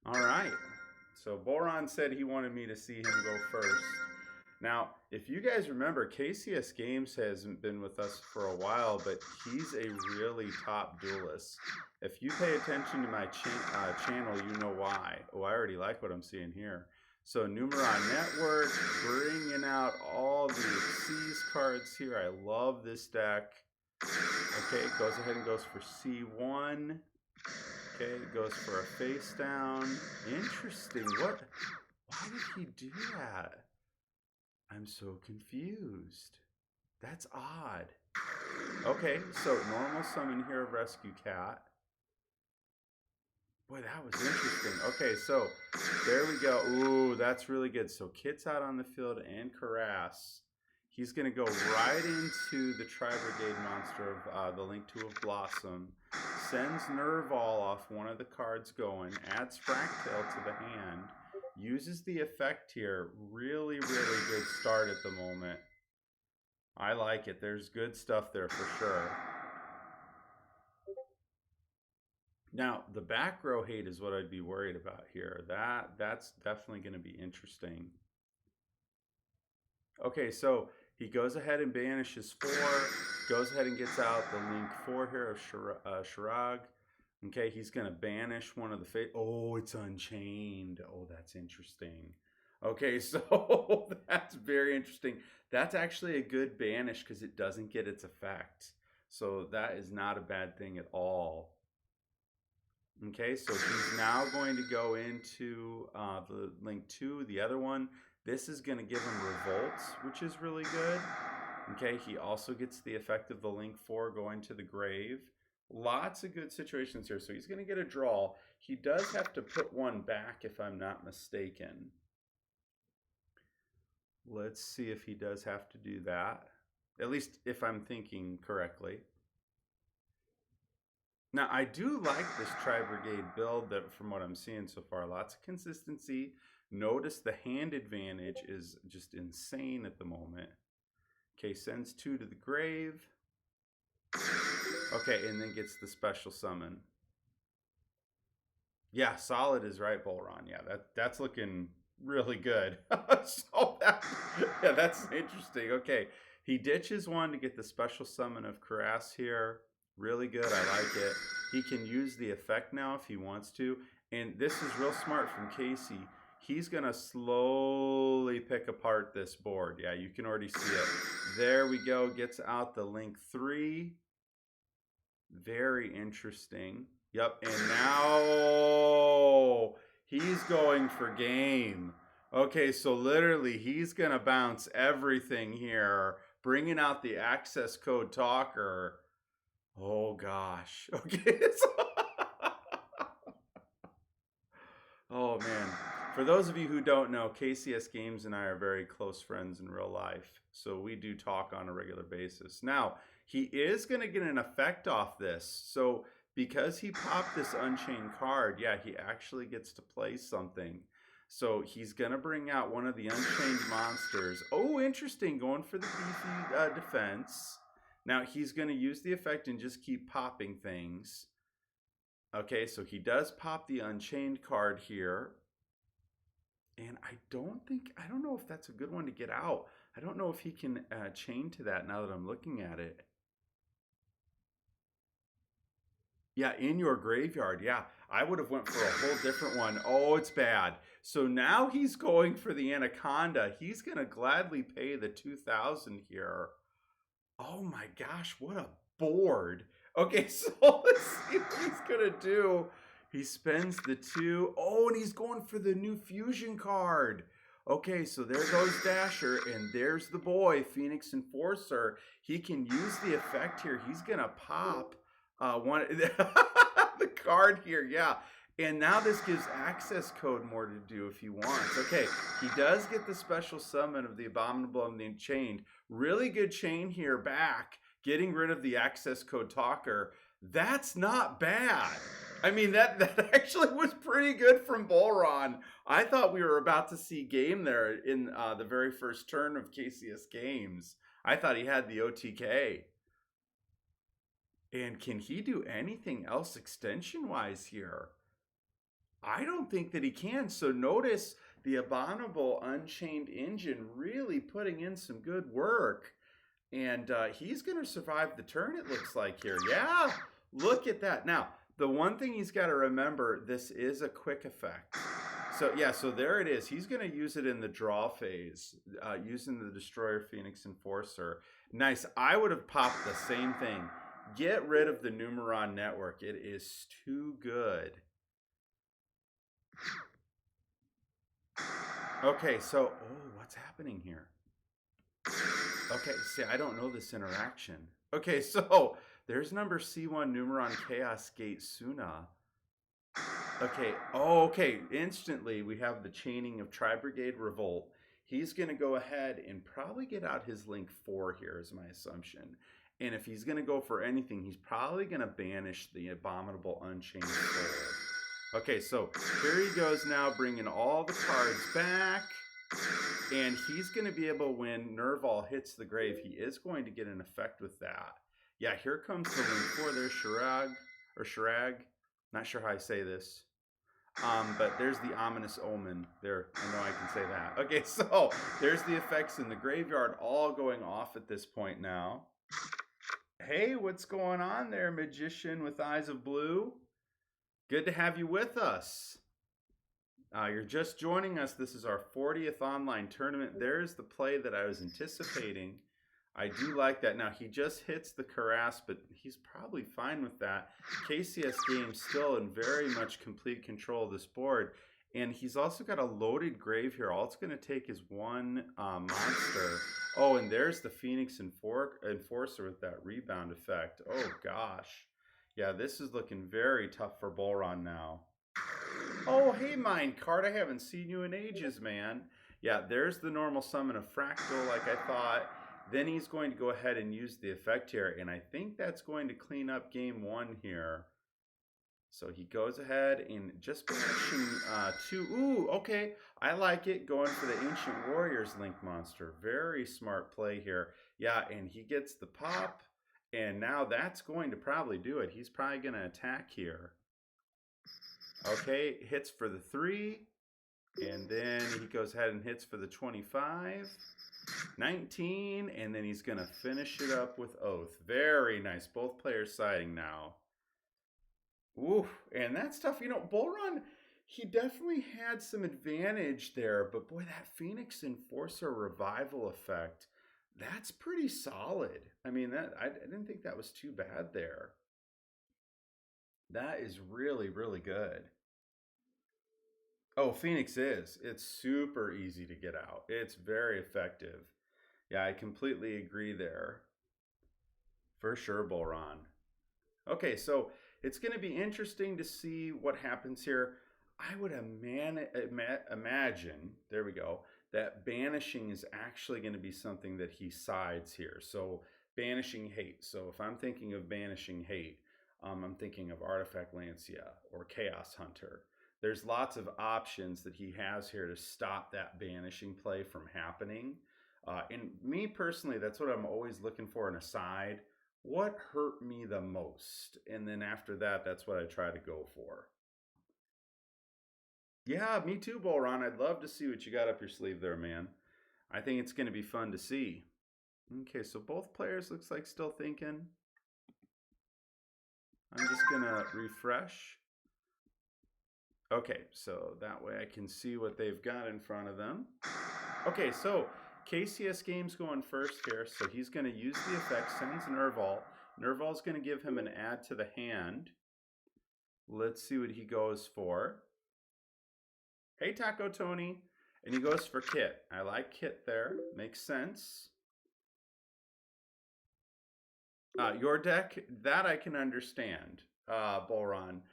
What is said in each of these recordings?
All right. So Boron said he wanted me to see him go first. Now, if you guys remember, KCS Games hasn't been with us for a while, but he's a really top duelist. If you pay attention to my channel, you know why. Oh, I already like what I'm seeing here. So Numeron Network, bringing out all the Xyz cards here. I love this deck. Okay, it goes ahead and goes for C1. Okay, it goes for a face down. Interesting. Why did he do that? I'm so confused. That's odd. Okay, so normal summon here of Rescue Cat. Boy, that was interesting. Okay, so there we go. Ooh, that's really good. So Kit's out on the field and Karass. He's going to go right into the Tri-Brigade monster of the Link 2 of Blossom. Sends Nervall off one of the cards going. Adds Fractal to the hand. Uses the effect here. Really, really good start at the moment. I like it. There's good stuff there for sure. Now, the back row hate is what I'd be worried about here. That's definitely going to be interesting. Okay, so he goes ahead and banishes 4. Goes ahead and gets out the Link 4 here of Shirag. Okay, he's going to banish one of the fate. Oh, it's Unchained. Oh, that's interesting. Okay, so that's very interesting. That's actually a good banish because it doesn't get its effect. So that is not a bad thing at all. Okay, so he's now going to go into the Link 2, the other one. This is going to give him Revolt, which is really good. Okay, he also gets the effect of the Link 4 going to the grave. Lots of good situations here. So he's going to get a draw. He does have to put one back if I'm not mistaken. Let's see if he does have to do that. At least if I'm thinking correctly. Now, I do like this Tri-Brigade build that from what I'm seeing so far. Lots of consistency. Notice the hand advantage is just insane at the moment. Okay, sends 2 to the grave. Okay, and then gets the special summon. Yeah, solid is right, Bularon. Yeah, that's looking really good. So yeah, that's interesting. Okay, he ditches 1 to get the special summon of Karass here. Really good. I like it. He can use the effect now if he wants to. And this is real smart from Casey. He's going to slowly pick apart this board. Yeah, you can already see it. There we go. Gets out the Link 3. Very interesting. Yep. And now he's going for game. Okay, so literally he's going to bounce everything here. Bringing out the access code talker. Oh gosh. Okay. Oh man. For those of you who don't know, KCS Games and I are very close friends in real life. So we do talk on a regular basis. Now, he is going to get an effect off this. So because he popped this Unchained card, yeah, he actually gets to play something. So he's going to bring out one of the Unchained monsters. Oh, interesting. Going for the beefy defense. Now, he's going to use the effect and just keep popping things. Okay, so he does pop the Unchained card here. And I don't know if that's a good one to get out. I don't know if he can chain to that now that I'm looking at it. Yeah, in your graveyard. Yeah, I would have went for a whole different one. Oh, it's bad. So now he's going for the Anaconda. He's going to gladly pay the 2,000 here. Oh my gosh, what a board. Okay, so let's see what he's going to do. He spends the 2. Oh, and he's going for the new fusion card. Okay, so there goes Dasher, and there's the boy, Phoenix Enforcer. He can use the effect here. He's going to pop the card here, yeah. And now this gives access code more to do if he wants. Okay, he does get the special summon of the Abominable and the Unchained. Really good chain here back, getting rid of the access code talker. That's not bad. I mean, that actually was pretty good from Bularon. I thought we were about to see game there in the very first turn of KCS Games. I thought he had the OTK. And can he do anything else extension-wise here? I don't think that he can. So notice the abominable Unchained engine really putting in some good work. And he's going to survive the turn, it looks like here. Yeah, look at that. Now, the one thing he's got to remember, this is a quick effect. So, yeah, so there it is. He's going to use it in the draw phase, using the Destroyer Phoenix Enforcer. Nice. I would have popped the same thing. Get rid of the Numeron network. It is too good. Okay, so, oh, what's happening here? Okay, see, I don't know this interaction. Okay, so there's number C1 Numeron Chaos Gate Suna. Okay, oh, okay, instantly we have the chaining of Tri-Brigade Revolt. He's going to go ahead and probably get out his Link 4 here is my assumption. And if he's going to go for anything, he's probably going to banish the abominable Unchained Soul. Okay, so here he goes now, bringing all the cards back. And he's going to be able, when Nerval hits the grave, he is going to get an effect with that. Yeah, here comes the Link 4. There's Shirag. Not sure how I say this. But there's the ominous omen. There, I know I can say that. Okay, so there's the effects in the graveyard all going off at this point now. Hey, what's going on there, magician with eyes of blue? Good to have you with us. You're just joining us. This is our 40th online tournament. There's the play that I was anticipating. I do like that. Now, he just hits the Karas, but he's probably fine with that. KCSGAMEZ still in very much complete control of this board. And he's also got a loaded grave here. All it's going to take is one monster. Oh, and there's the Phoenix Enforcer with that rebound effect. Oh, gosh. Yeah, this is looking very tough for Bularon now. Oh, hey, Minecart. I haven't seen you in ages, man. Yeah, there's the normal summon of Fractal like I thought. Then he's going to go ahead and use the effect here. And I think that's going to clean up game one here. So he goes ahead and just banishing 2. Ooh, okay. I like it. Going for the Ancient Warriors Link monster. Very smart play here. Yeah, and he gets the pop. And now that's going to probably do it. He's probably going to attack here. Okay, hits for the 3. And then he goes ahead and hits for the 25. 19. And then he's going to finish it up with Oath. Very nice. Both players siding now. Ooh, and that's tough. You know, Bularon, he definitely had some advantage there. But boy, that Phoenix Enforcer revival effect, that's pretty solid. I mean, I didn't think that was too bad there. That is really, really good. Oh, Phoenix is. It's super easy to get out. It's very effective. Yeah, I completely agree there. For sure, Bularon. Okay, so it's going to be interesting to see what happens here. I would imagine, there we go, that banishing is actually going to be something that he sides here. So banishing hate. So if I'm thinking of banishing hate, I'm thinking of Artifact Lancia or Chaos Hunter. There's lots of options that he has here to stop that banishing play from happening. And me personally, that's what I'm always looking for in a side. What hurt me the most? And then after that, that's what I try to go for. Yeah, me too, Bularon. I'd love to see what you got up your sleeve there, man. I think it's going to be fun to see. Okay, so both players looks like still thinking. I'm just going to refresh. Okay, so that way I can see what they've got in front of them. Okay, so KCSGAMEZ going first here. So he's going to use the effect, sends Nerval. Nerval's going to give him an add to the hand. Let's see what he goes for. Hey, Taco Tony. And he goes for Kit. I like Kit there. Makes sense. Your deck, that I can understand, Bularon.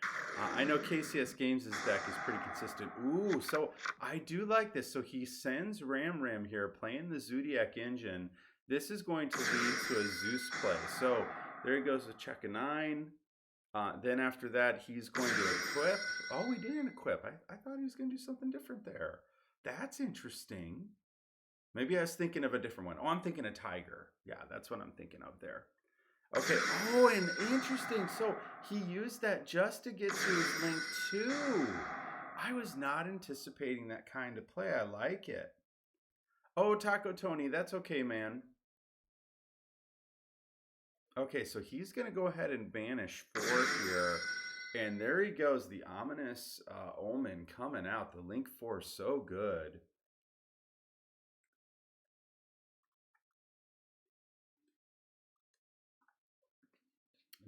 I know KCSGAMEZ' deck is pretty consistent. Ooh, so I do like this. So he sends Ram here, playing the Zodiac engine. This is going to lead to a Zeus play. So there he goes with check a 9. Then after that, he's going to equip. Oh, he didn't equip. I thought he was going to do something different there. That's interesting. Maybe I was thinking of a different one. Oh, I'm thinking a Tiger. Yeah, that's what I'm thinking of there. Okay, oh, and interesting. So he used that just to get to his Link 2. I was not anticipating that kind of play. I like it. Oh, Taco Tony, that's okay, man. Okay, so he's going to go ahead and banish 4 here. And there he goes, the ominous omen coming out. The Link 4 is so good.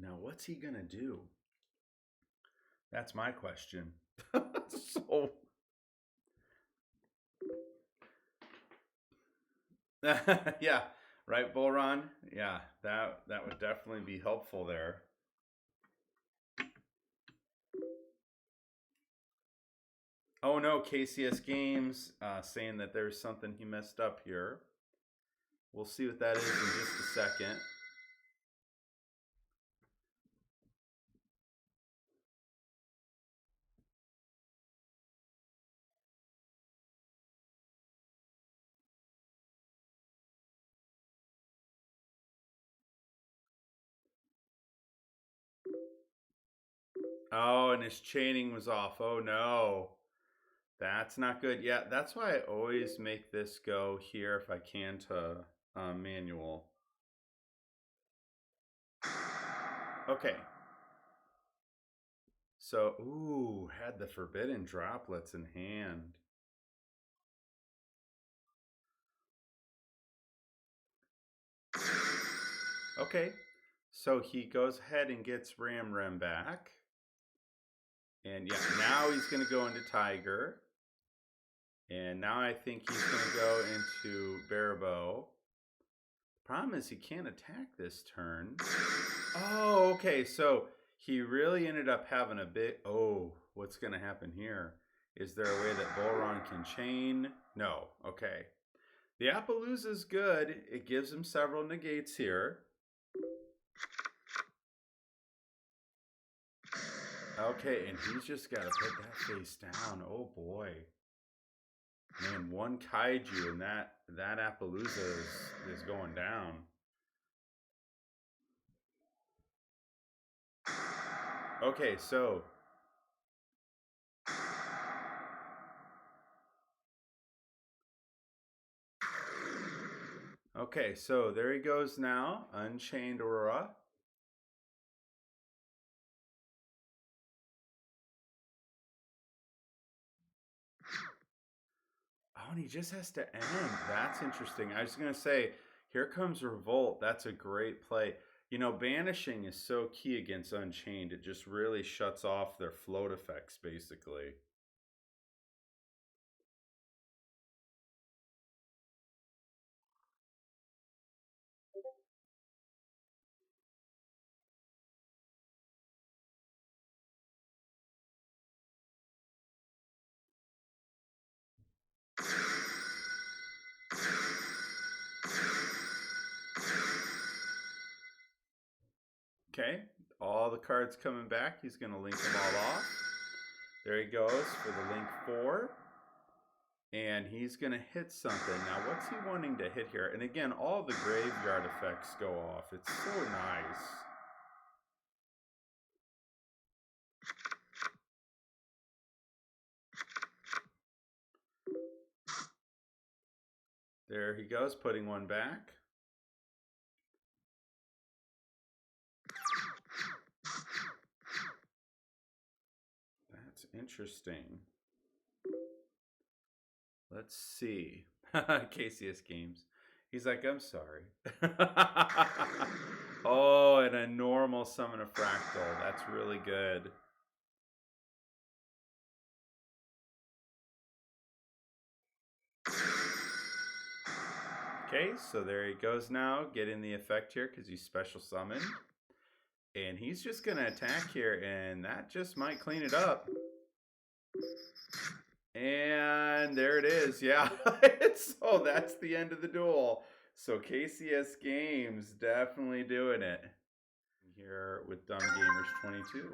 Now, what's he going to do? That's my question. So... yeah, right, Bularon? Yeah, that would definitely be helpful there. Oh no, KCSGAMEZ saying that there's something he messed up here. We'll see what that is in just a second. Oh, and his chaining was off. Oh no. That's not good. Yeah, that's why I always make this go here if I can to manual. Okay. So, ooh, had the forbidden droplets in hand. Okay. So he goes ahead and gets Rem back. And yeah, now he's going to go into Tiger. And now I think he's going to go into Barabo. Problem is he can't attack this turn. Oh, okay. So he really ended up having a bit... Oh, what's going to happen here? Is there a way that Bularon can chain? No. Okay. The Appaloosa is good. It gives him several negates here. Okay, and he's just got to put that face down. Oh, boy. Man, one Kaiju and that Appaloosa is going down. Okay, so... Okay, so there he goes now. Unchained Aurora. Oh, and he just has to end. That's interesting. I was going to say, here comes Revolt. That's a great play. You know, banishing is so key against Unchained. It just really shuts off their float effects, basically. Okay, all the cards coming back. He's going to link them all off. There he goes for the link 4. And he's going to hit something. Now, what's he wanting to hit here? And again, all the graveyard effects go off. It's so nice. There he goes, putting one back. That's interesting. Let's see. KCSGAMEZ. He's like, I'm sorry. Oh, and a normal summon a fractal. That's really good. Okay, so there he goes now, getting the effect here because he's special summoned. And he's just going to attack here, and that just might clean it up. And there it is. Yeah. So that's the end of the duel. So KCSGAMEZ definitely doing it. Here with Dumb Gamers 22.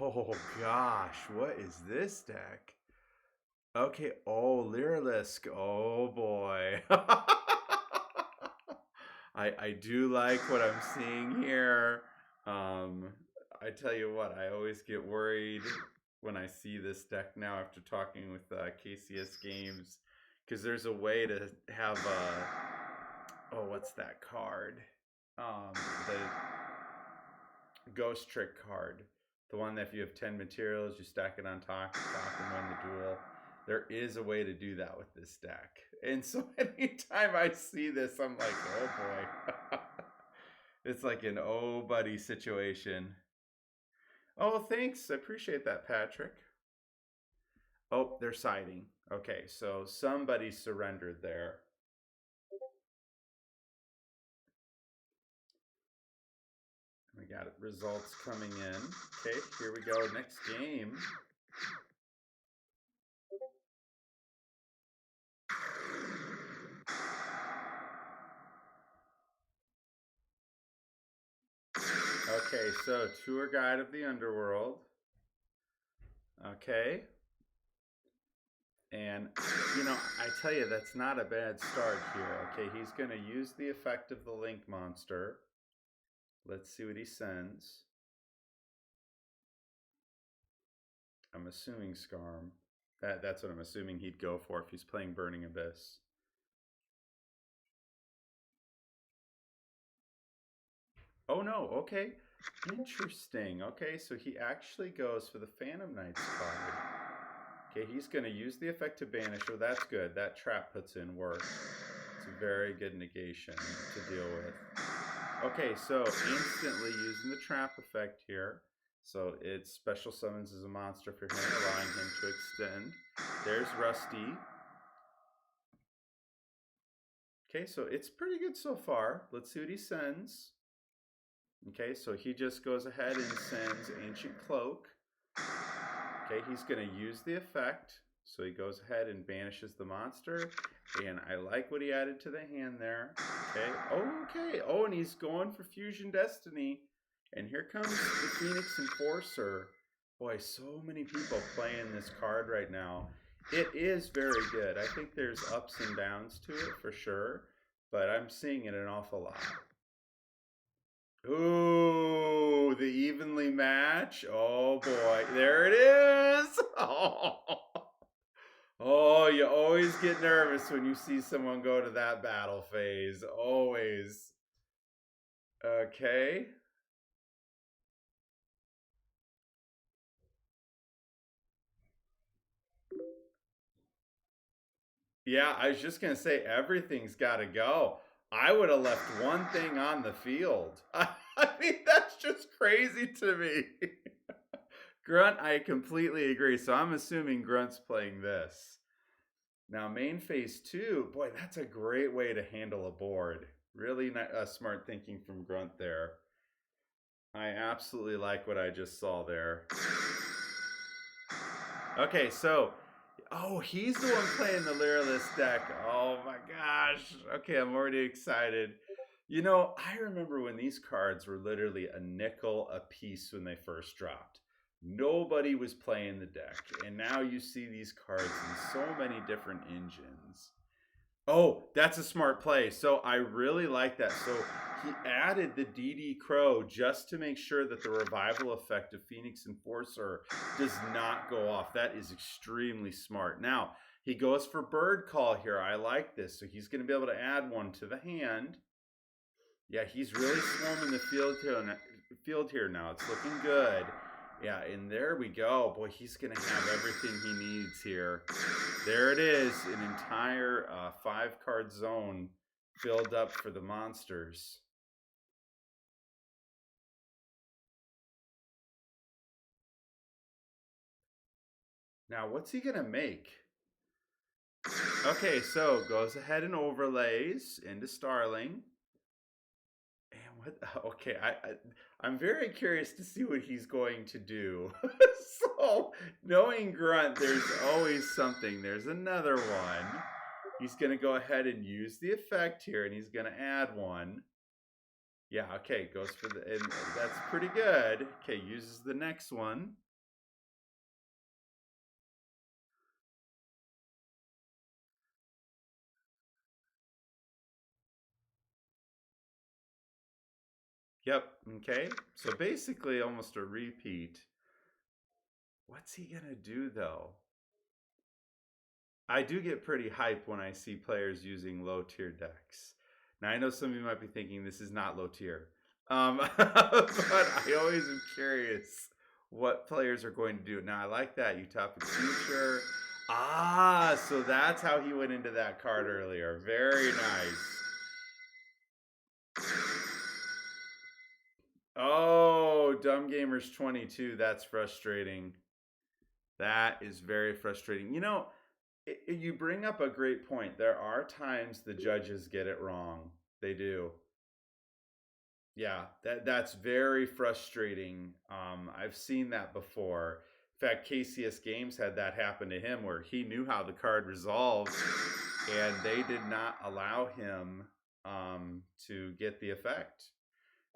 Oh gosh, what is this deck? Okay, oh, Lyrilusc. Oh boy. I do like what I'm seeing here. I tell you what, I always get worried when I see this deck now after talking with KCSGAMEZ, because there's a way to have oh, what's that card? The Ghost Trick card. The one that if you have 10 materials, you stack it on top and win the duel. There is a way to do that with this deck. And so anytime I see this, I'm like, oh boy. It's like an oh buddy situation. Oh, thanks. I appreciate that, Patrick. Oh, they're siding. Okay, so somebody surrendered there. We got results coming in. Okay, here we go. Next game. Okay, so tour guide of the underworld. Okay. And, you know, I tell you, that's not a bad start here. Okay, he's going to use the effect of the Link monster. Let's see what he sends. I'm assuming Scarm. That's what I'm assuming he'd go for if he's playing Burning Abyss. Oh no, okay. Interesting. Okay, so he actually goes for the PhantomKnights card. Okay, he's going to use the effect to banish. Oh, that's good. That trap puts in work. It's a very good negation to deal with. Okay, so instantly using the trap effect here. So it special summons as a monster for him, allowing him to extend. There's Rusty. Okay, so it's pretty good so far. Let's see what he sends. Okay, so he just goes ahead and sends Ancient Cloak. Okay, he's going to use the effect. So he goes ahead and banishes the monster. And I like what he added to the hand there. Okay. Okay. Oh, and he's going for Fusion Destiny. And here comes the Phoenix Enforcer. Boy, so many people playing this card right now. It is very good. I think there's ups and downs to it for sure. But I'm seeing it an awful lot. Ooh, the evenly match. Oh boy, there it is. Oh, you always get nervous when you see someone go to that battle phase. Always. Okay. Yeah, I was just going to say everything's got to go. I would have left one thing on the field. I mean, that's just crazy to me. Grunt, I completely agree. So I'm assuming Grunt's playing this. Now, main phase 2, boy, that's a great way to handle a board. Really smart thinking from Grunt there. I absolutely like what I just saw there. Okay, so, oh, he's the one playing the Lyrilusc deck. Oh my gosh. Okay, I'm already excited. You know, I remember when these cards were literally a nickel a piece when they first dropped. Nobody was playing the deck, and now you see these cards in so many different engines. Oh, that's a smart play. So I really like that. So he added the DD Crow just to make sure that the revival effect of Phoenix Enforcer does not go off. That is extremely smart. Now, he goes for Bird Call here. I like this. So he's going to be able to add one to the hand. Yeah, he's really swarming the field here now. It's looking good. Yeah, and there we go. Boy, he's going to have everything he needs here. There it is, an entire 5-card zone filled up for the monsters. Now, what's he going to make? Okay, so goes ahead and overlays into Starling. And what? Okay, I'm very curious to see what he's going to do. So, knowing Grunt, there's always something. There's another one. He's going to go ahead and use the effect here, and he's going to add one. Yeah, okay, goes for the, and that's pretty good. Okay, uses the next one. Yep, okay. So basically almost a repeat. What's he gonna do though? I do get pretty hype when I see players using low tier decks. Now I know some of you might be thinking this is not low tier, but I always am curious what players are going to do. Now I like that Utopic Future. Ah, so that's how he went into that card earlier. Very nice. Oh, Dumb Gamers 22. That's frustrating. That is very frustrating. You know, you bring up a great point. There are times the judges get it wrong. They do. Yeah, that's very frustrating. I've seen that before. In fact, KCSGAMEZ had that happen to him where he knew how the card resolved, and they did not allow him to get the effect.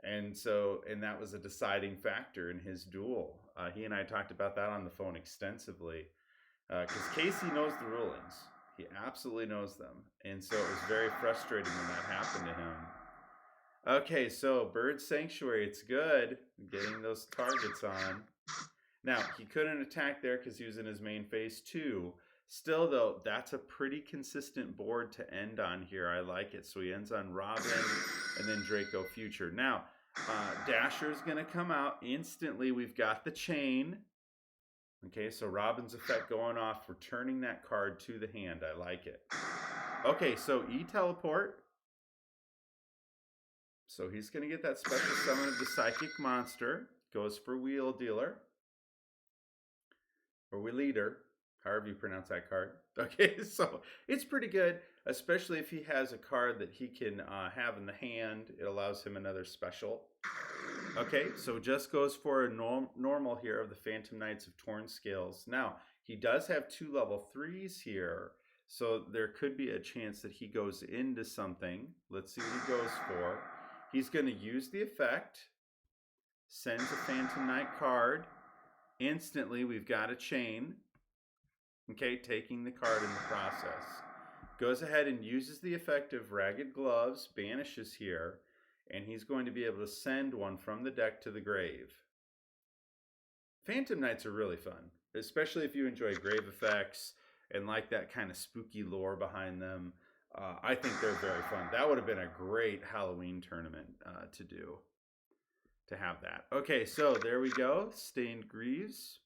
And that was a deciding factor in his duel. He and I talked about that on the phone extensively because Casey knows the rulings. He absolutely knows them. And so it was very frustrating when that happened to him. Okay, so Bird Sanctuary, it's good getting those targets on. Now, he couldn't attack there because he was in his main phase 2. Still, though, that's a pretty consistent board to end on here. I like it. So he ends on Robin and then Draco Future. Now, Dasher's going to come out instantly. We've got the chain. Okay, so Robin's effect going off, returning that card to the hand. I like it. Okay, so E-Teleport. So he's going to get that special summon of the Psychic Monster. Goes for Wheel Dealer. Or Wheel Leader. However you pronounce that card. Okay, so it's pretty good. Especially if he has a card that he can have in the hand. It allows him another special. Okay, so just goes for a normal here of the PhantomKnights of Torn Scales. Now, he does have 2 level 3s here. So there could be a chance that he goes into something. Let's see what he goes for. He's going to use the effect, sends a Phantom Knight card. Instantly, we've got a chain. Okay, taking the card in the process. Goes ahead and uses the effect of Ragged Gloves, banishes here, and he's going to be able to send one from the deck to the grave. Phantom Knights are really fun, especially if you enjoy grave effects and like that kind of spooky lore behind them. I think they're very fun. That would have been a great Halloween tournament to have that. Okay, so there we go. Stained Greaves.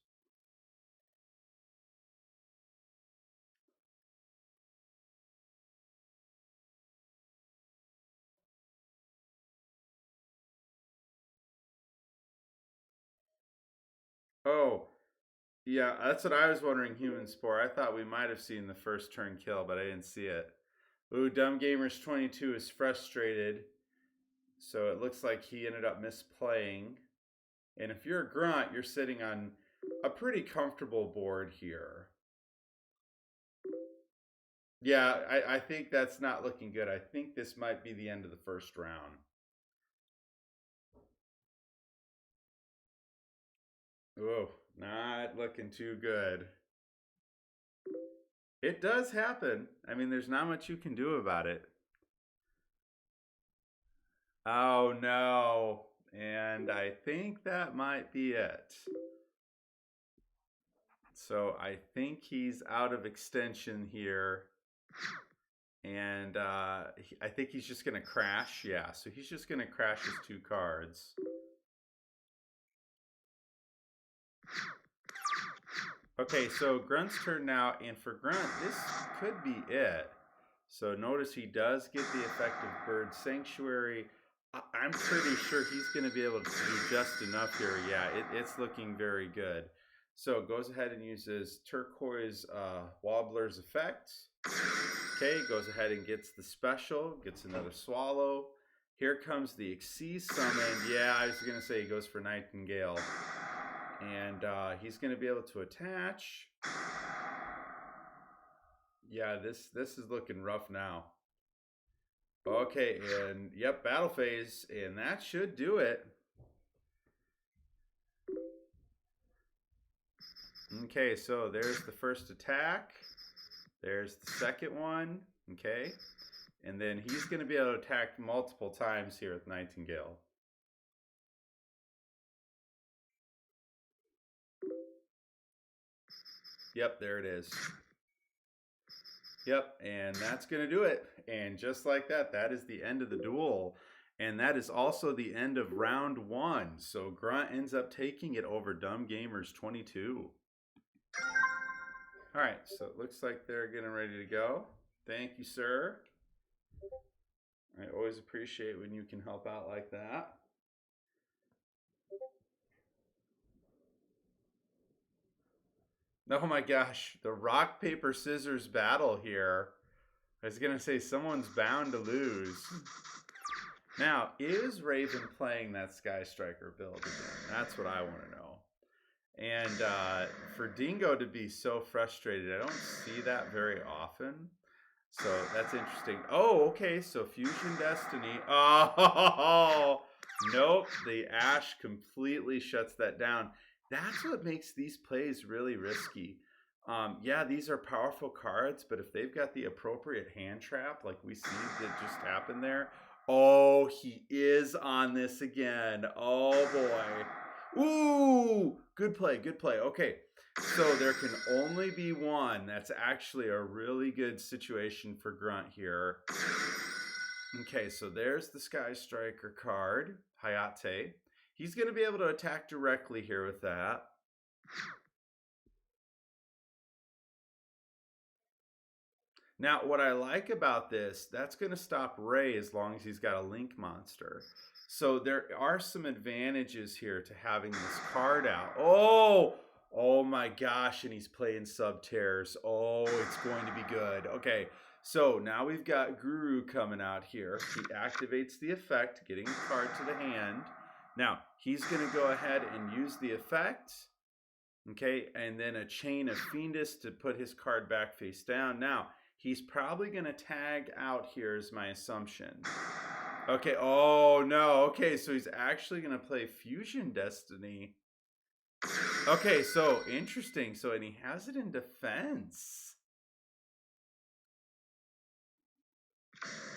Oh, yeah, that's what I was wondering, Human Spore. I thought we might have seen the first turn kill, but I didn't see it. Ooh, Dumb Gamers 22 is frustrated. So it looks like he ended up misplaying. And if you're a Grunt, you're sitting on a pretty comfortable board here. Yeah, I think that's not looking good. I think this might be the end of the first round. Oh, not looking too good. It does happen. I mean, there's not much you can do about it. Oh, no. And I think that might be it. So I think he's out of extension here. And I think he's just going to crash. Yeah, so he's just going to crash his 2 cards. Okay, so Grunt's turn now. And for Grunt, this could be it. So notice he does get the effect of Bird Sanctuary. I'm pretty sure he's going to be able to do just enough here. Yeah, it's looking very good. So goes ahead and uses Turquoise Wobbler's effect. Okay, goes ahead and gets the special, gets another swallow. Here comes the Xyz summon. Yeah, I was going to say he goes for Nightingale. And he's going to be able to attach. Yeah, this is looking rough now. Okay, and yep, battle phase, and that should do it. Okay, so there's the first attack. There's the second one. Okay, and then he's going to be able to attack multiple times here with Nightingale. Yep, there it is. Yep, and that's going to do it. And just like that, that is the end of the duel. And that is also the end of round 1. So Grunt ends up taking it over Dumb Gamers 22. All right, so it looks like they're getting ready to go. Thank you, sir. I always appreciate when you can help out like that. Oh my gosh, the rock, paper, scissors battle here. I was going to say someone's bound to lose. Now, is Raven playing that Sky Striker build again? That's what I want to know. And for Dingo to be so frustrated, I don't see that very often. So that's interesting. Oh, okay, so Fusion Destiny. Oh, nope, the Ash completely shuts that down. That's what makes these plays really risky. Yeah, these are powerful cards, but if they've got the appropriate hand trap, like we see that just happened there. Oh, he is on this again. Oh, boy. Ooh, good play, good play. Okay, so there can only be one. That's actually a really good situation for Grunt here. Okay, so there's the Sky Striker card, Hayate. He's going to be able to attack directly here with that. Now, what I like about this, that's going to stop Ray as long as he's got a Link monster. So there are some advantages here to having this card out. Oh my gosh, and he's playing Subterrors. Oh, it's going to be good. Okay, so now we've got Guru coming out here. He activates the effect, getting a card to the hand. Now, he's going to go ahead and use the effect. Okay, and then a Chain of Fiendus to put his card back face down. Now, he's probably going to tag out here is my assumption. Okay, oh no. Okay, so he's actually going to play Fusion Destiny. Okay, so interesting. So, and he has it in defense.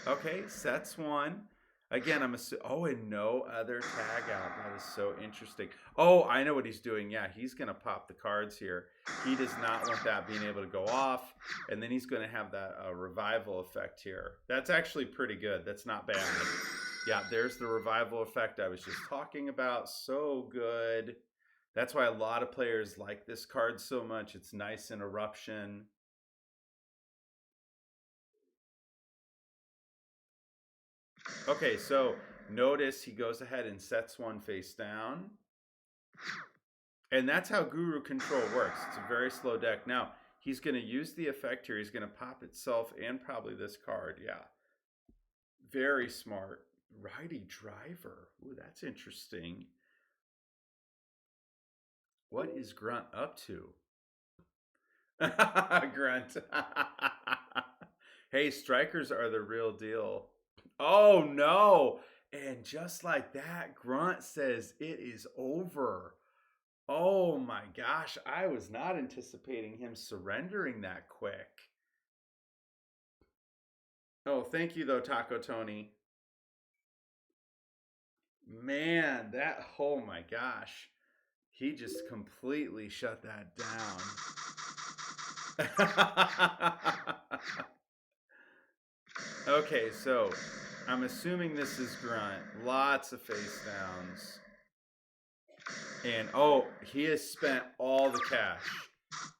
Okay, sets one. Again, I'm assuming, oh, and no other tag out. That is so interesting. Oh, I know what he's doing. Yeah, he's going to pop the cards here. He does not want that being able to go off. And then he's going to have that revival effect here. That's actually pretty good. That's not bad. Yeah, there's the revival effect I was just talking about. So good. That's why a lot of players like this card so much. It's nice in Eruption. Okay, so notice he goes ahead and sets one face down. And that's how Guru Control works. It's a very slow deck. Now, he's going to use the effect here. He's going to pop itself and probably this card. Yeah. Very smart. Righty Driver. Ooh, that's interesting. What is Grunt up to? Grunt. Hey, strikers are the real deal. Oh, no. And just like that, Grunt says it is over. Oh my gosh, I was not anticipating him surrendering that quick. Oh, thank you though, Taco Tony. Man, that, oh my gosh. He just completely shut that down. Okay, so I'm assuming this is Grunt. Lots of face downs. And oh, he has spent all the cash.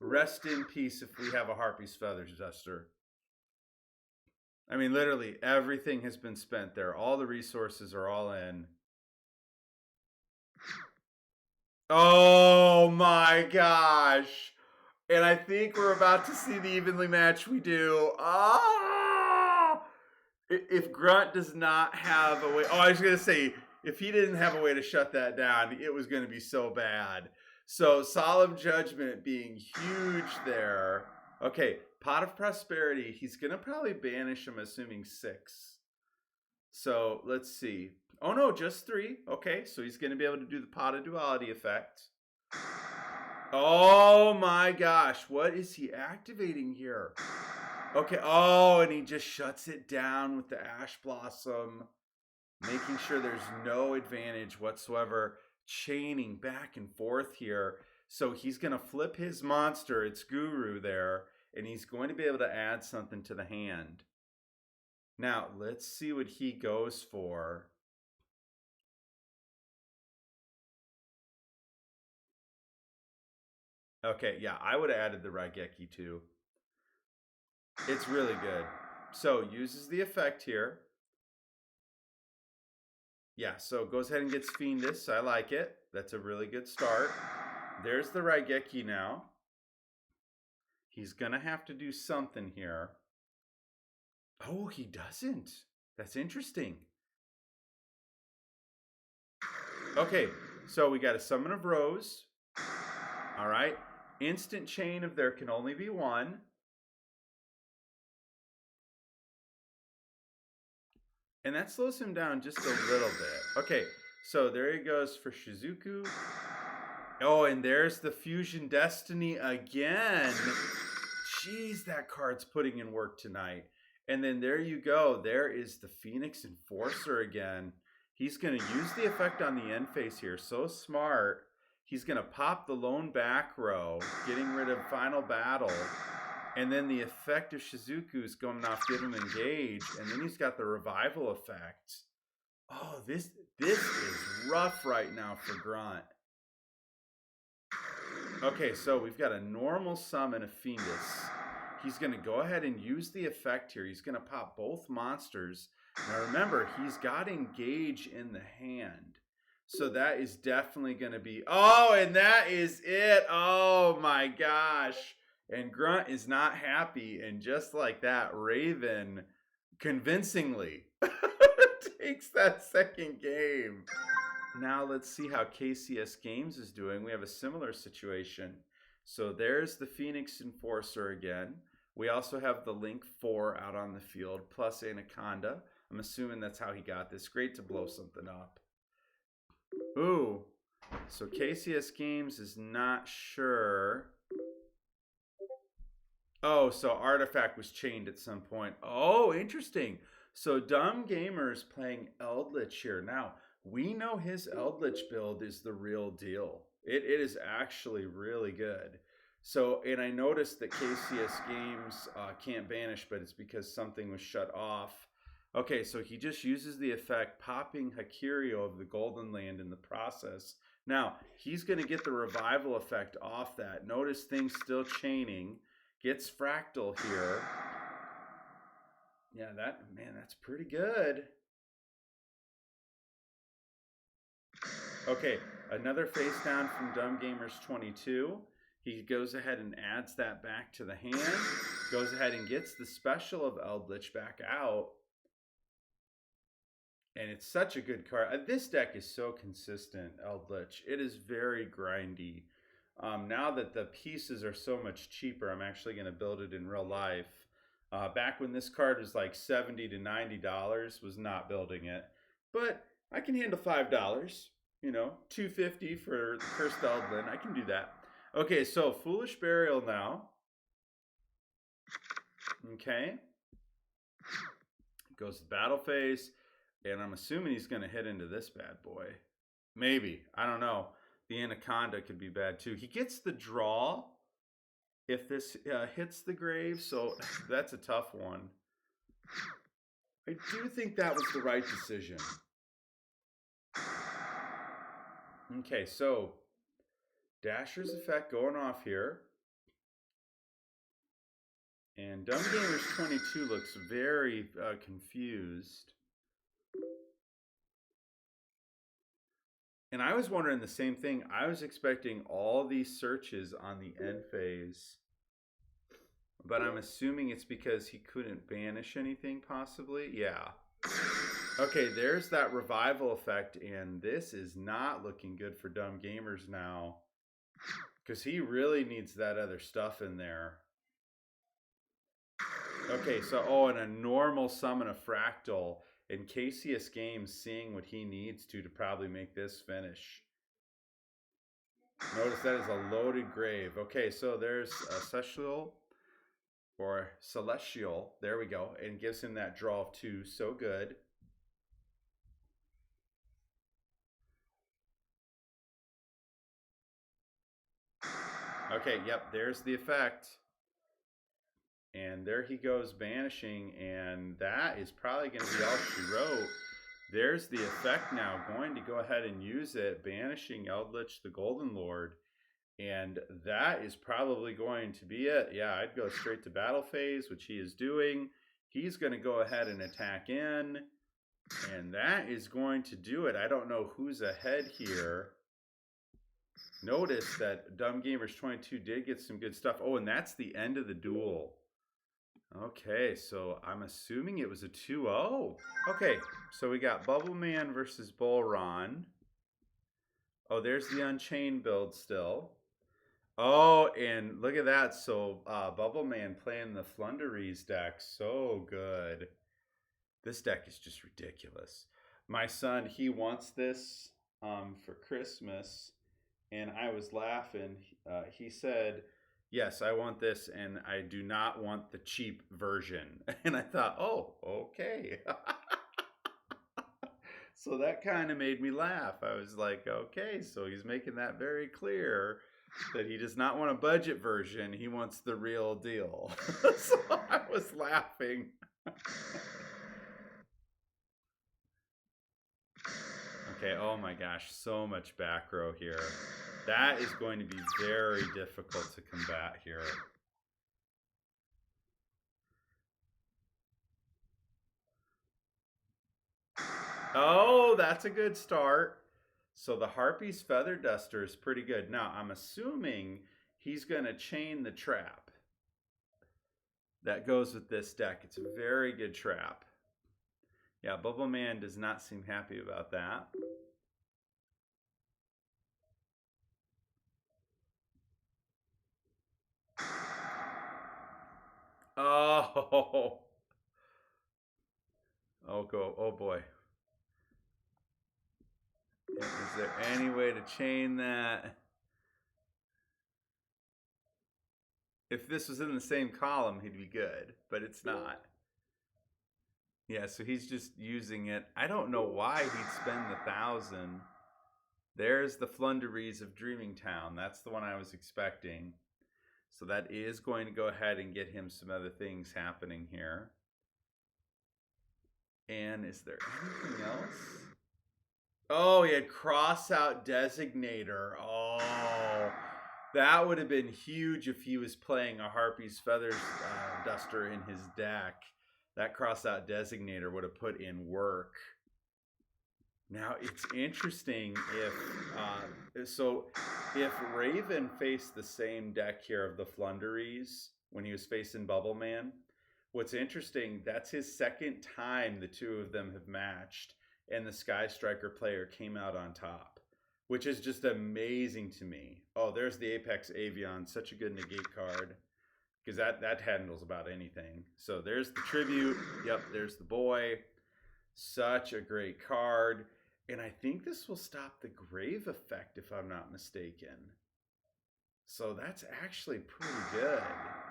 Rest in peace if we have a Harpy's Feathers Duster. I mean, literally, everything has been spent there. All the resources are all in. Oh my gosh. And I think we're about to see the evenly match we do. Ah! If Grunt does not have a way... Oh, I was going to say, if he didn't have a way to shut that down, it was going to be so bad. So, Solemn Judgment being huge there. Okay, Pot of Prosperity. He's going to probably banish, I'm assuming, 6. So, let's see. Oh, no, just 3. Okay, so he's going to be able to do the Pot of Duality effect. Oh, my gosh. What is he activating here? Okay, oh, and he just shuts it down with the Ash Blossom, making sure there's no advantage whatsoever. Chaining back and forth here. So he's going to flip his monster, its guru there, and he's going to be able to add something to the hand. Now, let's see what he goes for. Okay, yeah, I would have added the Raigeki too. It's really good. So, uses the effect here. Yeah, so goes ahead and gets Fiendish. I like it. That's a really good start. There's the Raigeki now. He's going to have to do something here. Oh, he doesn't. That's interesting. Okay, so we got a Summon of Rose. All right. Instant chain of there can only be one. And that slows him down just a little bit. Okay, so there he goes for Shizuku. Oh, and there's the Fusion Destiny again. Jeez, that card's putting in work tonight. And then there you go. There is the Phoenix Enforcer again. He's going to use the effect on the end phase here. So smart. He's going to pop the lone back row, getting rid of Final Battle. And then the effect of Shizuku is going off, give him engage. And then he's got the revival effect. Oh, this is rough right now for Grunt. Okay, so we've got a normal summon of Fiendish. He's going to go ahead and use the effect here. He's going to pop both monsters. Now remember, he's got engage in the hand. So that is definitely going to be... Oh, and that is it. Oh my gosh. And Grunt is not happy. And just like that, Raven convincingly takes that second game. Now let's see how KCSGAMEZ is doing. We have a similar situation. So there's the Phoenix Enforcer again. We also have the Link 4 out on the field, plus Anaconda. I'm assuming that's how he got this. Great to blow something up. Ooh. So KCSGAMEZ is not sure. Oh, so Artifact was chained at some point. Oh, interesting. So Dumb Gamer's playing Eldlich here. Now, we know his Eldlich build is the real deal. It is actually really good. So, and I noticed that KCSGAMEZ can't banish, but it's because something was shut off. Okay, so he just uses the effect, popping Hakirio of the Golden Land in the process. Now, he's going to get the revival effect off that. Notice things still chaining. Gets Fractal here. Yeah, that's pretty good. Okay, another face down from Dumb Gamers 22. He goes ahead and adds that back to the hand. Goes ahead and gets the special of Eldlich back out. And it's such a good card. This deck is so consistent, Eldlich. It is very grindy. Now that the pieces are so much cheaper, I'm actually going to build it in real life. Back when this card was like $70 to $90, was not building it. But I can handle $5. You know, $250 for the Cursed Eldlin. I can do that. Okay, so Foolish Burial now. Okay. Goes to battle phase. And I'm assuming he's going to hit into this bad boy. Maybe. I don't know. The Anaconda could be bad too. He gets the draw if this hits the grave. So that's a tough one. I do think that was the right decision. Okay, so Dasher's effect going off here. And Dumb Gamers 22 looks very confused. And I was wondering the same thing. I was expecting all these searches on the end phase. But I'm assuming it's because he couldn't banish anything, possibly. Yeah. Okay, there's that revival effect. And this is not looking good for Dumb Gamers now. Because he really needs that other stuff in there. Okay, so, oh, and a normal summon a Fractal. And KCSGAMEZ seeing what he needs to probably make this finish. Notice that is a loaded grave. Okay, so there's a Celestial or Celestial. There we go. And gives him that draw of 2. So good. Okay, yep, there's the effect. And there he goes banishing, and that is probably going to be all she wrote. There's the effect now, going to go ahead and use it, banishing Eldlich the Golden Lord. And that is probably going to be it. Yeah, I'd go straight to battle phase, which he is doing. He's going to go ahead and attack in. And that is going to do it. I don't know who's ahead here. Notice that Dumb Gamers 22 did get some good stuff. Oh, and that's the end of the duel. Okay, so I'm assuming it was a 2-0. Okay, so we got Bubbleman versus Bularon. Oh, there's the Unchained build still. Oh, and look at that. So Bubbleman playing the Floowandereeze deck. So good. This deck is just ridiculous. My son, he wants this for Christmas. And I was laughing. He said, yes, I want this, and I do not want the cheap version. And I thought, oh, okay. So that kind of made me laugh. I was like, okay, so he's making that very clear that he does not want a budget version. He wants the real deal. So I was laughing. Okay, oh my gosh, so much back row here. That is going to be very difficult to combat here. Oh, that's a good start. So the Harpy's Feather Duster is pretty good. Now, I'm assuming he's going to chain the trap. That goes with this deck. It's a very good trap. Yeah, Bubbleman does not seem happy about that. Oh. Oh boy. Is there any way to chain that? If this was in the same column, he'd be good, but it's not. Yeah, so he's just using it. I don't know why he'd spend the 1,000. There's the Floowandereeze of Dreaming Town. That's the one I was expecting. So that is going to go ahead and get him some other things happening here. And is there anything else? Oh, he had Crossout Designator. Oh, that would have been huge if he was playing a Harpy's Feathers Duster in his deck. That Crossout Designator would have put in work. Now, it's interesting if Raven faced the same deck here of the Floowandereeze when he was facing Bubbleman, what's interesting, that's his second time the two of them have matched, and the Sky Striker player came out on top, which is just amazing to me. Oh, there's the Apex Avian, such a good negate card, because that handles about anything. So there's the Tribute. Yep, there's the boy. Such a great card. And I think this will stop the Grave effect, if I'm not mistaken. So that's actually pretty good.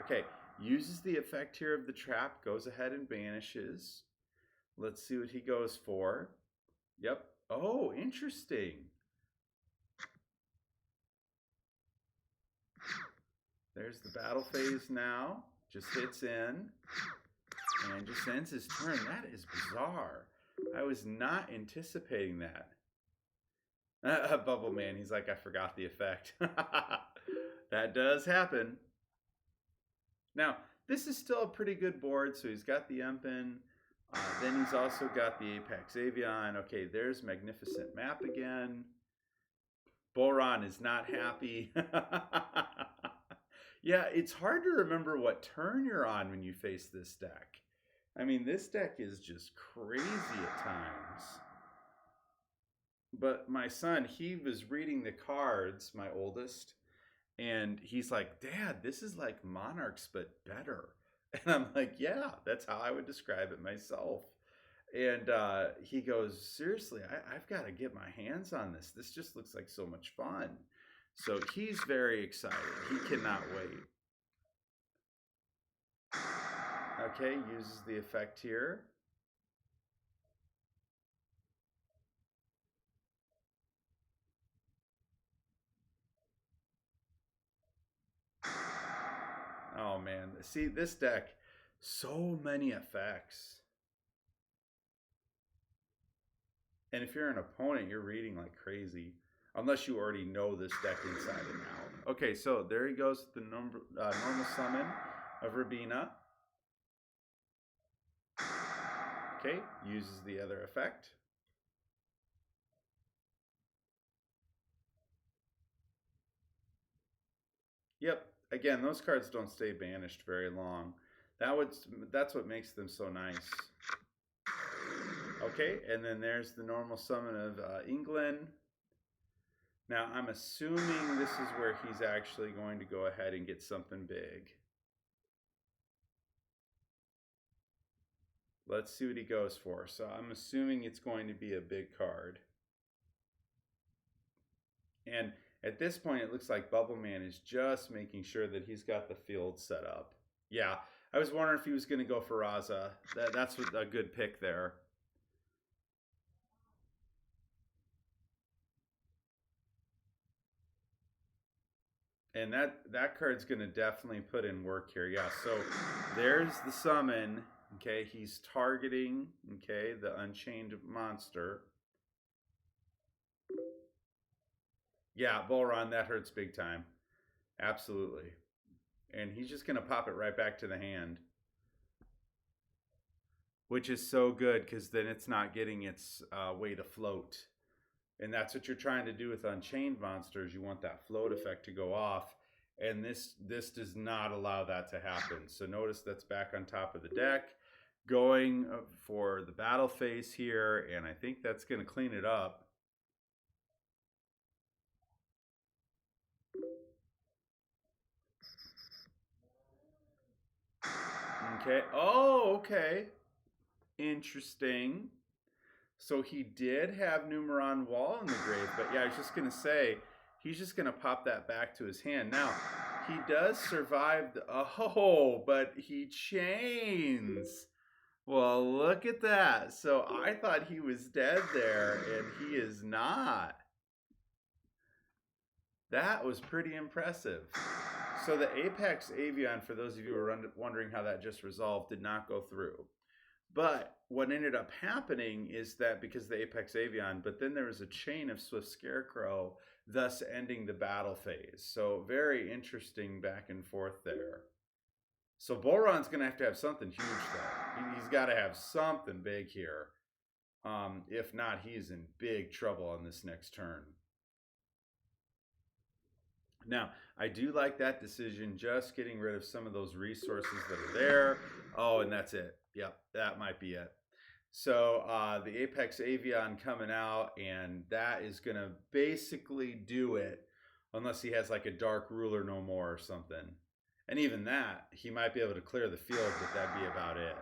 Okay, uses the effect here of the trap, goes ahead and banishes. Let's see what he goes for. Yep. Oh, interesting. There's the battle phase now. Just hits in. And just ends his turn. That is bizarre. I was not anticipating that. Bubbleman, he's like, I forgot the effect. That does happen. Now, this is still a pretty good board. So he's got the Empin. Then he's also got the Apex Avian. Okay, there's Magnificent Map again. Bularon is not happy. Yeah, it's hard to remember what turn you're on when you face this deck. I mean, this deck is just crazy at times. But my son, he was reading the cards, my oldest, and he's like, Dad, this is like Monarchs, but better. And I'm like, yeah, that's how I would describe it myself. And he goes, seriously, I've got to get my hands on this. This just looks like so much fun. So he's very excited. He cannot wait. Okay, uses the effect here. Oh, man. See, this deck, so many effects. And if you're an opponent, you're reading like crazy. Unless you already know this deck inside and out. Okay, so there he goes with the normal summon of Rabina. Okay, uses the other effect. Yep, again, those cards don't stay banished very long. That's what makes them so nice. Okay, and then there's the normal summon of England. Now, I'm assuming this is where he's actually going to go ahead and get something big. Let's see what he goes for. So I'm assuming it's going to be a big card. And at this point, it looks like Bubbleman is just making sure that he's got the field set up. Yeah, I was wondering if he was going to go for Raza. That's a good pick there. And that card's going to definitely put in work here. Yeah, so there's the summon. Okay, he's targeting, okay, the Unchained monster. Yeah, Bularon, that hurts big time. Absolutely. And he's just going to pop it right back to the hand. Which is so good, because then it's not getting its way to float. And that's what you're trying to do with Unchained monsters. You want that float effect to go off. And this does not allow that to happen. So notice that's back on top of the deck. Going for the battle phase here. And I think that's going to clean it up. Okay. Oh, okay. Interesting. So he did have Numeron Wall in the grave, but yeah, I was just going to say, he's just going to pop that back to his hand. Now, he does survive but he chains. Well, look at that. So I thought he was dead there, and he is not. That was pretty impressive. So the Apex Avian, for those of you who are wondering how that just resolved, did not go through. But what ended up happening is that because of the Apex Avian, but then there was a chain of Swift Scarecrow, thus ending the battle phase. So very interesting back and forth there. So Bularon's going to have something huge, though. He's got to have something big here. If not, he's in big trouble on this next turn. Now, I do like that decision, just getting rid of some of those resources that are there. Oh, and that's it. Yep, that might be it. So the Apex Avian coming out, and that is going to basically do it, unless he has like a Dark Ruler no more or something. And even that, he might be able to clear the field, but that'd be about it.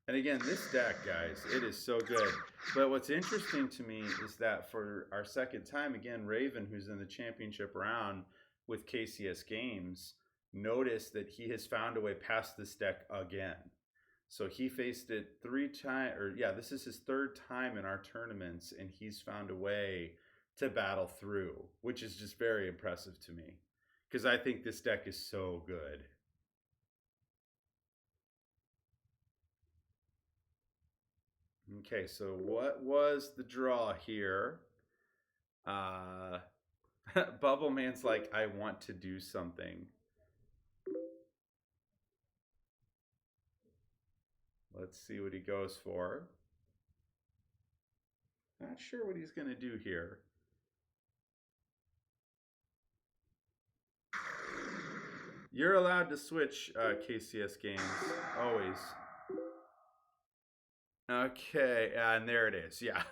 And again, this deck, guys, it is so good. But what's interesting to me is that for our second time, again, Raven, who's in the championship round with KCSGAMEZ, notice that he has found a way past this deck again. So he faced it 3 times, or yeah, this is his 3rd time in our tournaments, and he's found a way to battle through, which is just very impressive to me, because I think this deck is so good. Okay, so what was the draw here? Bubbleman's like, I want to do something. Let's see what he goes for. Not sure what he's going to do here. You're allowed to switch KCSGAMEZ, always. Okay, and there it is. Yeah.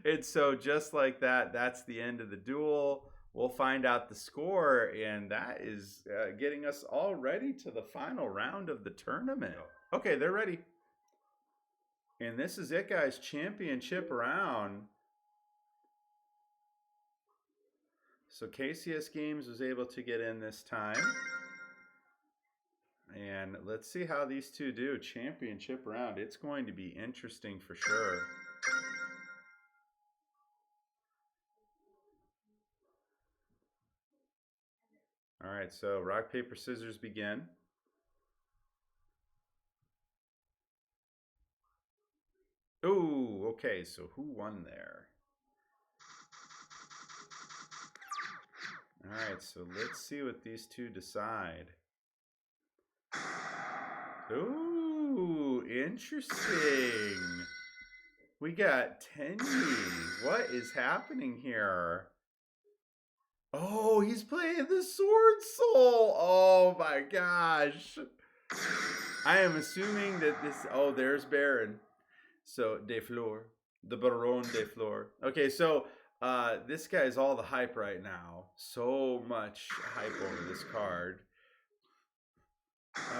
And so just like that, that's the end of the duel. We'll find out the score, and that is getting us all ready to the final round of the tournament. Okay, they're ready. And this is it, guys. Championship round. So KCSGAMEZ was able to get in this time. And let's see how these two do. Championship round. It's going to be interesting for sure. right, so rock, paper, scissors begin. Ooh, okay, so who won there? All right, so let's see what these two decide. Ooh, interesting. We got Tenyi. What is happening here? Oh, he's playing the SwordSoul. Oh my gosh. I am assuming that this... Oh, there's Baron. So, De Fleur. The Baron de Fleur. Okay, so this guy's all the hype right now. So much hype over this card.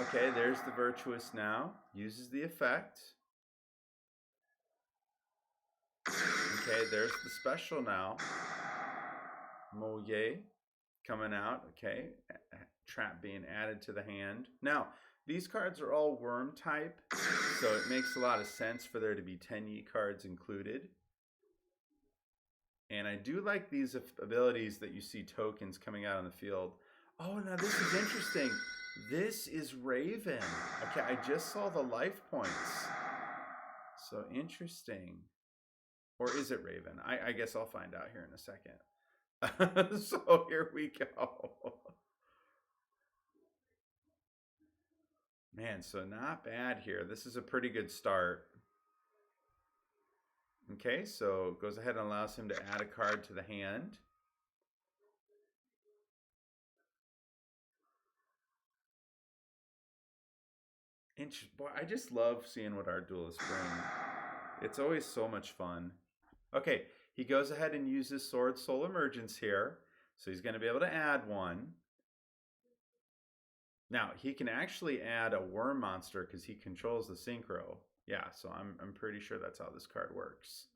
Okay, there's the Virtuous now. Uses the effect. Okay, there's the special now. Moye coming out. Okay, trap being added to the hand. Now, these cards are all worm type, so it makes a lot of sense for there to be Tenyi cards included. And I do like these abilities that you see tokens coming out on the field. Oh, now this is interesting. This is Raven. Okay, I just saw the life points. So interesting. Or is it Raven? I guess I'll find out here in a second. So here we go. Man, so not bad here. This is a pretty good start. Okay, so goes ahead and allows him to add a card to the hand. Boy, I just love seeing what our duelists bring. It's always so much fun. Okay, he goes ahead and uses SwordSoul Emergence here. So he's going to be able to add one. Now, he can actually add a worm monster because he controls the synchro. Yeah, so I'm pretty sure that's how this card works.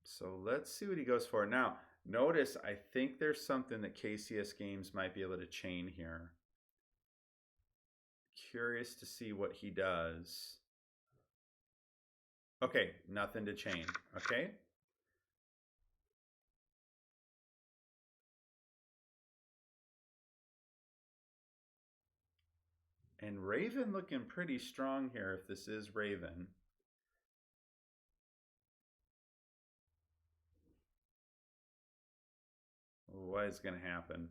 So let's see what he goes for. Now, notice I think there's something that KCSGAMEZ might be able to chain here. Curious to see what he does. Okay, nothing to chain. Okay. And Raven looking pretty strong here if this is Raven. What is going to happen?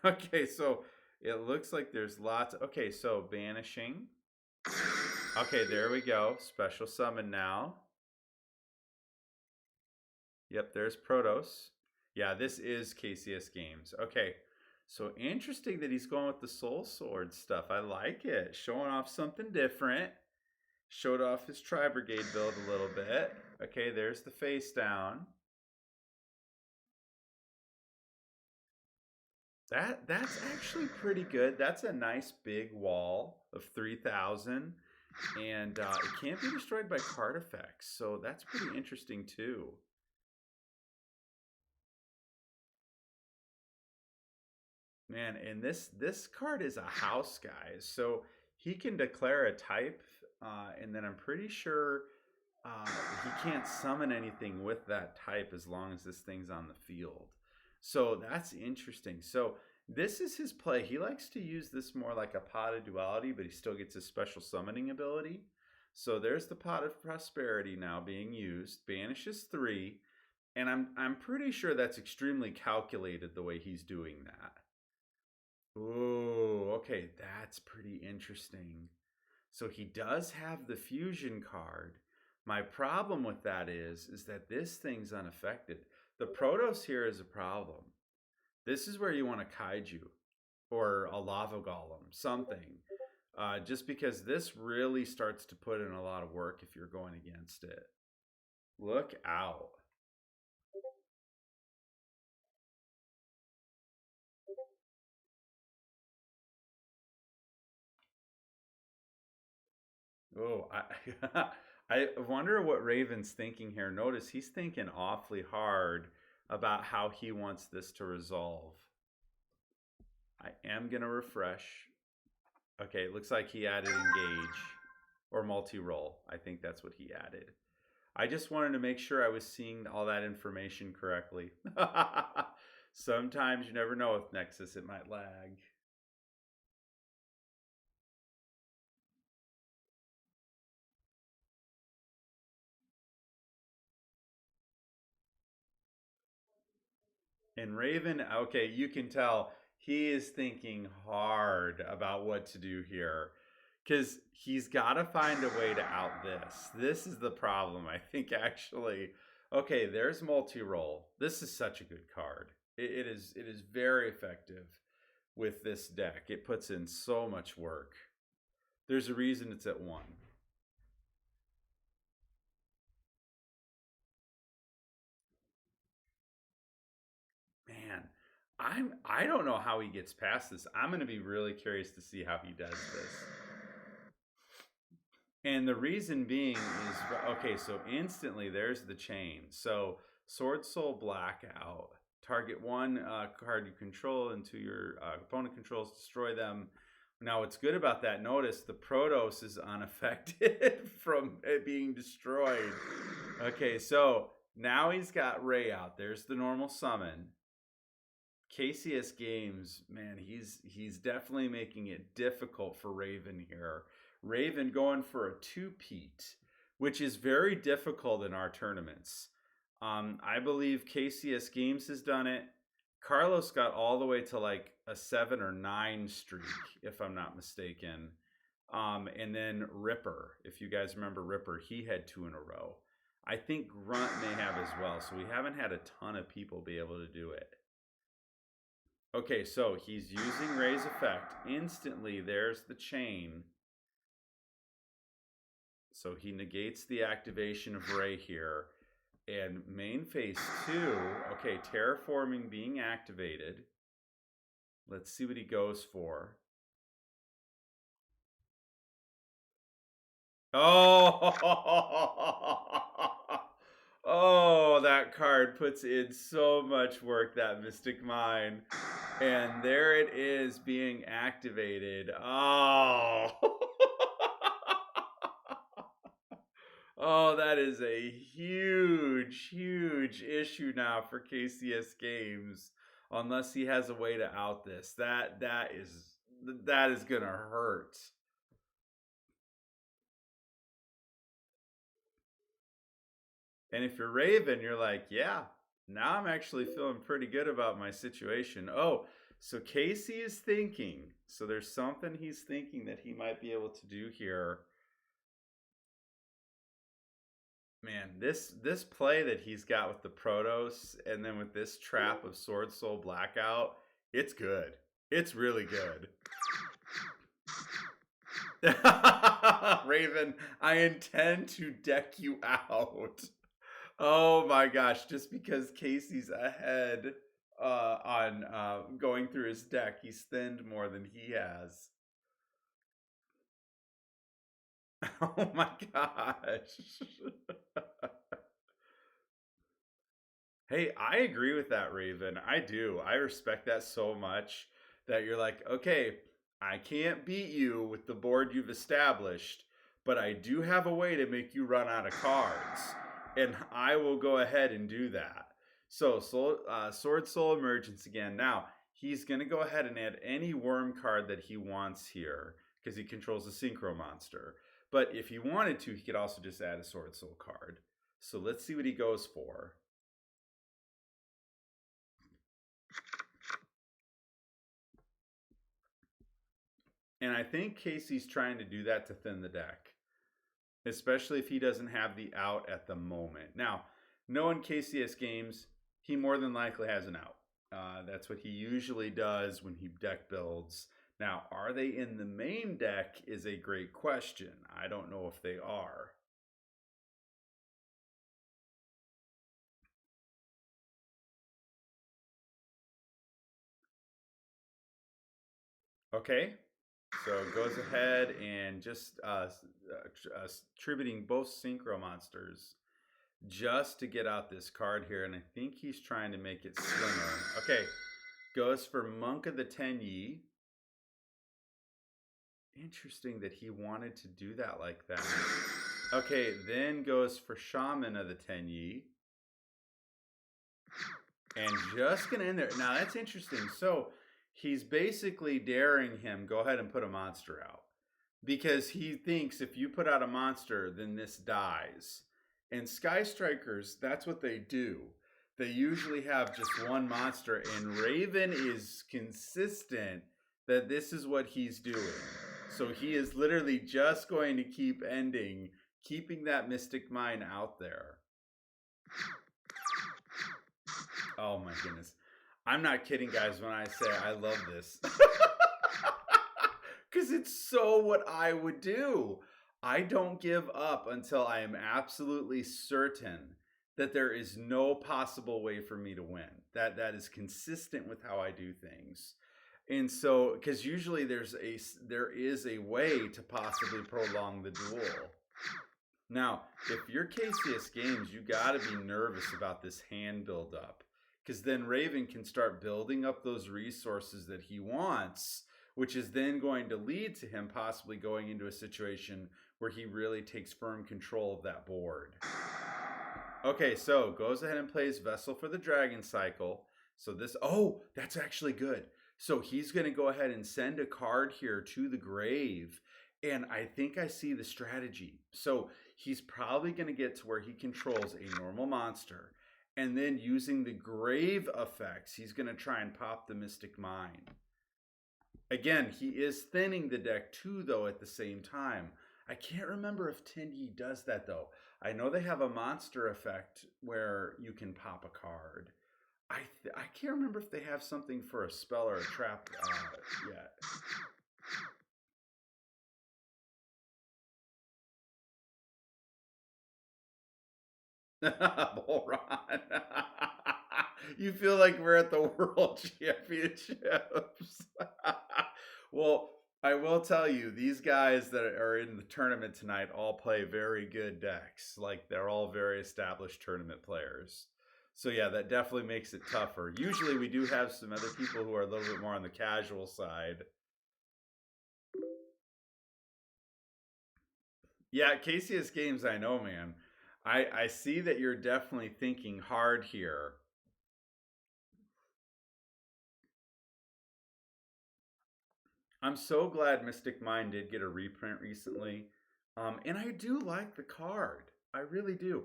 Okay, so it looks like there's lots. Okay, so banishing. Okay, there we go. Special summon now. Yep, there's Protos. Yeah, this is KCSGAMEZ. Okay, so interesting that he's going with the Soul Sword stuff. I like it. Showing off something different. Showed off his Tri-Brigade build a little bit. Okay, there's the face down. That's actually pretty good. That's a nice big wall of 3,000. And it can't be destroyed by card effects. So that's pretty interesting too. Man, and this card is a house, guys. So he can declare a type, and then I'm pretty sure he can't summon anything with that type as long as this thing's on the field. So that's interesting. So this is his play. He likes to use this more like a Pot of Duality, but he still gets his special summoning ability. So there's the Pot of Prosperity now being used. Banishes 3. And I'm pretty sure that's extremely calculated the way he's doing that. Ooh, okay, that's pretty interesting. So he does have the fusion card. My problem with that is that this thing's unaffected. The Protos here is a problem. This is where you want a Kaiju or a Lava Golem, something. Just because this really starts to put in a lot of work if you're going against it. Look out. Oh, I wonder what Raven's thinking here. Notice he's thinking awfully hard about how he wants this to resolve. I am going to refresh. Okay, it looks like he added engage or multi-roll. I think that's what he added. I just wanted to make sure I was seeing all that information correctly. Sometimes you never know with Nexus, it might lag. And Raven, okay, you can tell he is thinking hard about what to do here. Because he's got to find a way to out this. This is the problem, I think, actually. Okay, there's multi-roll. This is such a good card. It is very effective with this deck. It puts in so much work. There's a reason it's at 1. Man, I don't know how he gets past this. I'm going to be really curious to see how he does this. And the reason being is, okay, so instantly there's the chain. So SwordSoul Blackout. Target 1 card you control into your opponent controls, destroy them. Now what's good about that, notice the Protos is unaffected from it being destroyed. Okay, so now he's got Ray out. There's the normal summon. KCSGAMEZ, man, he's definitely making it difficult for Raven here. Raven going for a 2-peat, which is very difficult in our tournaments. I believe KCSGAMEZ has done it. Carlos got all the way to like a 7 or 9 streak, if I'm not mistaken. And then Ripper, if you guys remember Ripper, he had 2 in a row. I think Grunt may have as well, so we haven't had a ton of people be able to do it. Okay, so he's using Ray's effect. Instantly, there's the chain. So he negates the activation of Ray here. And main phase 2, okay, terraforming being activated. Let's see what he goes for. Oh, oh, that card puts in so much work, that Mystic Mine. And there it is being activated. Oh. Oh, that is a huge, huge issue now for KCSGAMEZ. Unless he has a way to out this. That is gonna hurt. And if you're Raven, you're like, yeah, now I'm actually feeling pretty good about my situation. Oh, so Casey is thinking. So there's something he's thinking that he might be able to do here. Man, this play that he's got with the Protos and then with this trap of SwordSoul Blackout, it's good. It's really good. Raven, I intend to deck you out. Oh my gosh, just because Casey's ahead on going through his deck, he's thinned more than he has. Oh my gosh. Hey, I agree with that, Raven. I do. I respect that so much that you're like, okay, I can't beat you with the board you've established, but I do have a way to make you run out of cards. And I will go ahead and do that. So, SwordSoul Emergence again. Now, he's going to go ahead and add any worm card that he wants here because he controls a Synchro Monster. But if he wanted to, he could also just add a SwordSoul card. So let's see what he goes for. And I think Casey's trying to do that to thin the deck, especially if he doesn't have the out at the moment. Now, knowing KCSGAMEZ, he more than likely has an out. That's what he usually does when he deck builds. Now, are they in the main deck is a great question. I don't know if they are. Okay, so it goes ahead and just attributing both Synchro Monsters just to get out this card here. And I think he's trying to make it slimmer. Okay, goes for Monk of the Tenyi. Interesting that he wanted to do that like that. Okay, then goes for Shaman of the 10 Yi. And just going to end there. Now, that's interesting. So, he's basically daring him, go ahead and put a monster out. Because he thinks if you put out a monster, then this dies. And Sky Strikers, that's what they do. They usually have just one monster. And Raven is consistent that this is what he's doing. So he is literally just going to keep ending, keeping that Mystic Mine out there. Oh my goodness. I'm not kidding, guys, when I say I love this. Because it's so what I would do. I don't give up until I am absolutely certain that there is no possible way for me to win. That is consistent with how I do things. And so, because usually there is a way to possibly prolong the duel. Now, if you're KCSGAMEZ, you got to be nervous about this hand build-up. Because then Raven can start building up those resources that he wants, which is then going to lead to him possibly going into a situation where he really takes firm control of that board. Okay, so goes ahead and plays Vessel for the Dragon Cycle. So this, oh, that's actually good. So he's going to go ahead and send a card here to the grave. And I think I see the strategy. So he's probably going to get to where he controls a normal monster. And then using the grave effects, he's going to try and pop the Mystic Mine. Again, he is thinning the deck too, though, at the same time. I can't remember if 10 Yi does that, though. I know they have a monster effect where you can pop a card. I can't remember if they have something for a spell or a trap yet. Bularon. You feel like we're at the World Championships. Well, I will tell you, these guys that are in the tournament tonight all play very good decks. Like, they're all very established tournament players. So yeah, that definitely makes it tougher. Usually we do have some other people who are a little bit more on the casual side. Yeah, KCSGAMEZ, I know, man. I see that you're definitely thinking hard here. I'm so glad Mystic Mine did get a reprint recently. And I do like the card. I really do.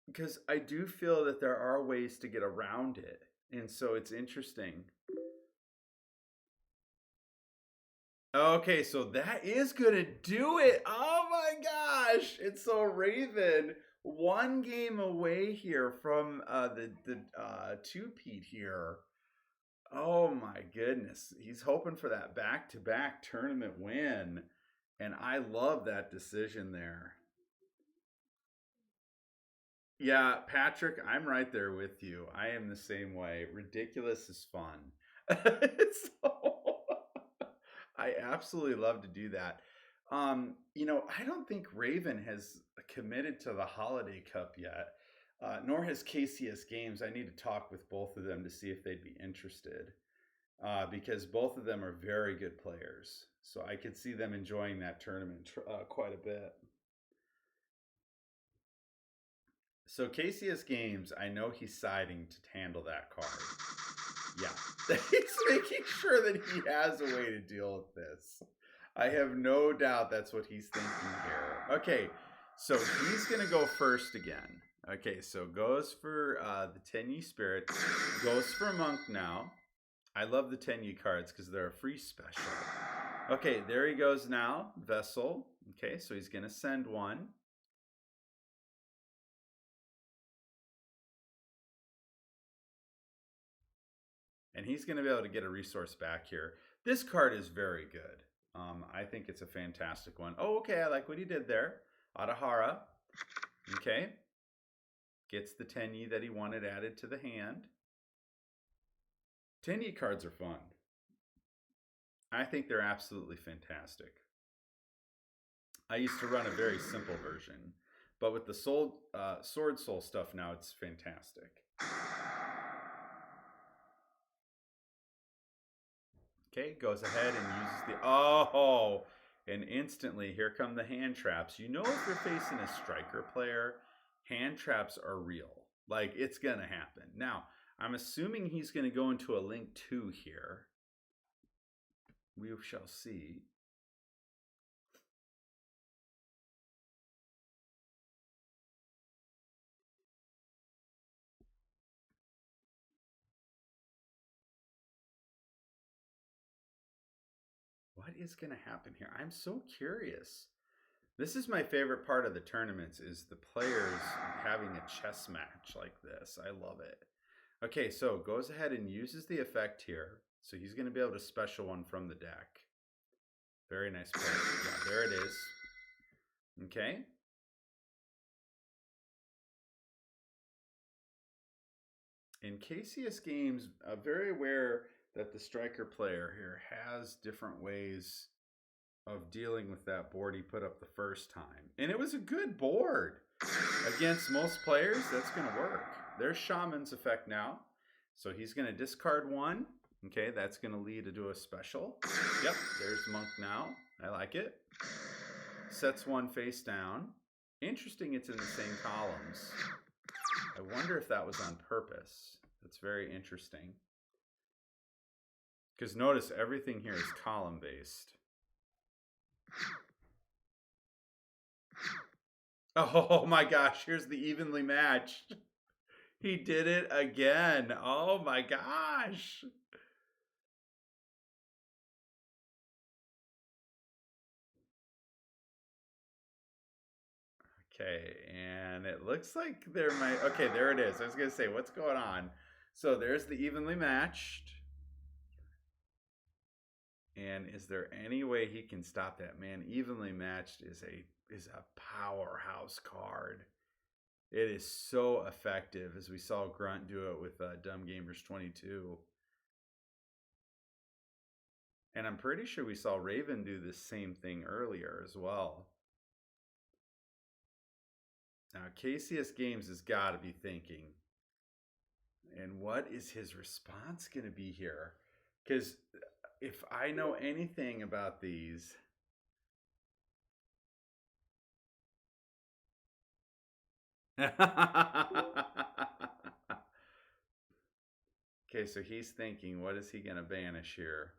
Because I do feel that there are ways to get around it. And so it's interesting. Okay, so that is going to do it. Oh my gosh. And so Raven, one game away here from the two-peat here. Oh my goodness. He's hoping for that back-to-back tournament win. And I love that decision there. Yeah, Patrick, I'm right there with you. I am the same way. Ridiculous is fun. So, I absolutely love to do that. I don't think Raven has committed to the Holiday Cup yet, nor has KCSGAMEZ. I need to talk with both of them to see if they'd be interested, because both of them are very good players. So I could see them enjoying that tournament quite a bit. So KCSGAMEZ, I know he's siding to handle that card. Yeah, he's making sure that he has a way to deal with this. I have no doubt that's what he's thinking here. Okay, so he's going to go first again. Okay, so goes for the 10 Yi Spirit. Goes for Monk now. I love the 10 Yi cards because they're a free special. Okay, there he goes now. Vessel. Okay, so he's going to send one. And he's going to be able to get a resource back here. This card is very good. I think it's a fantastic one. Oh, okay, I like what he did there. Adahara. Okay. Gets the 10 Yi that he wanted added to the hand. 10 Yi cards are fun. I think they're absolutely fantastic. I used to run a very simple version, but with the SwordSoul stuff now, it's fantastic. Okay, goes ahead and uses the... Oh! And instantly, here come the hand traps. You know if you're facing a striker player, hand traps are real. Like, it's going to happen. Now, I'm assuming he's going to go into a Link 2 here. We shall see. What is going to happen here? I'm so curious. This is my favorite part of the tournaments, is the players having a chess match like this. I love it. Okay, so goes ahead and uses the effect here. So he's going to be able to special one from the deck. Very nice play. Yeah, there it is. Okay. In KCS games, very aware that the striker player here has different ways of dealing with that board he put up the first time. And it was a good board. Against most players, that's going to work. There's Shaman's effect now. So he's going to discard one. Okay, that's going to lead to a special. Yep, there's Monk now. I like it. Sets one face down. Interesting, it's in the same columns. I wonder if that was on purpose. That's very interesting. Because notice everything here is column based. Oh my gosh, here's the evenly matched. He did it again. Oh my gosh. Okay, and it looks like there might... Okay, there it is. I was going to say, what's going on? So there's the evenly matched. And is there any way he can stop that? Man, evenly matched is a powerhouse card. It is so effective, as we saw Grunt do it with Dumb Gamers 22. And I'm pretty sure we saw Raven do the same thing earlier as well. Now, KCSGAMEZ has got to be thinking, and what is his response going to be here? Because if I know anything about these... Okay, so he's thinking, what is he going to banish here?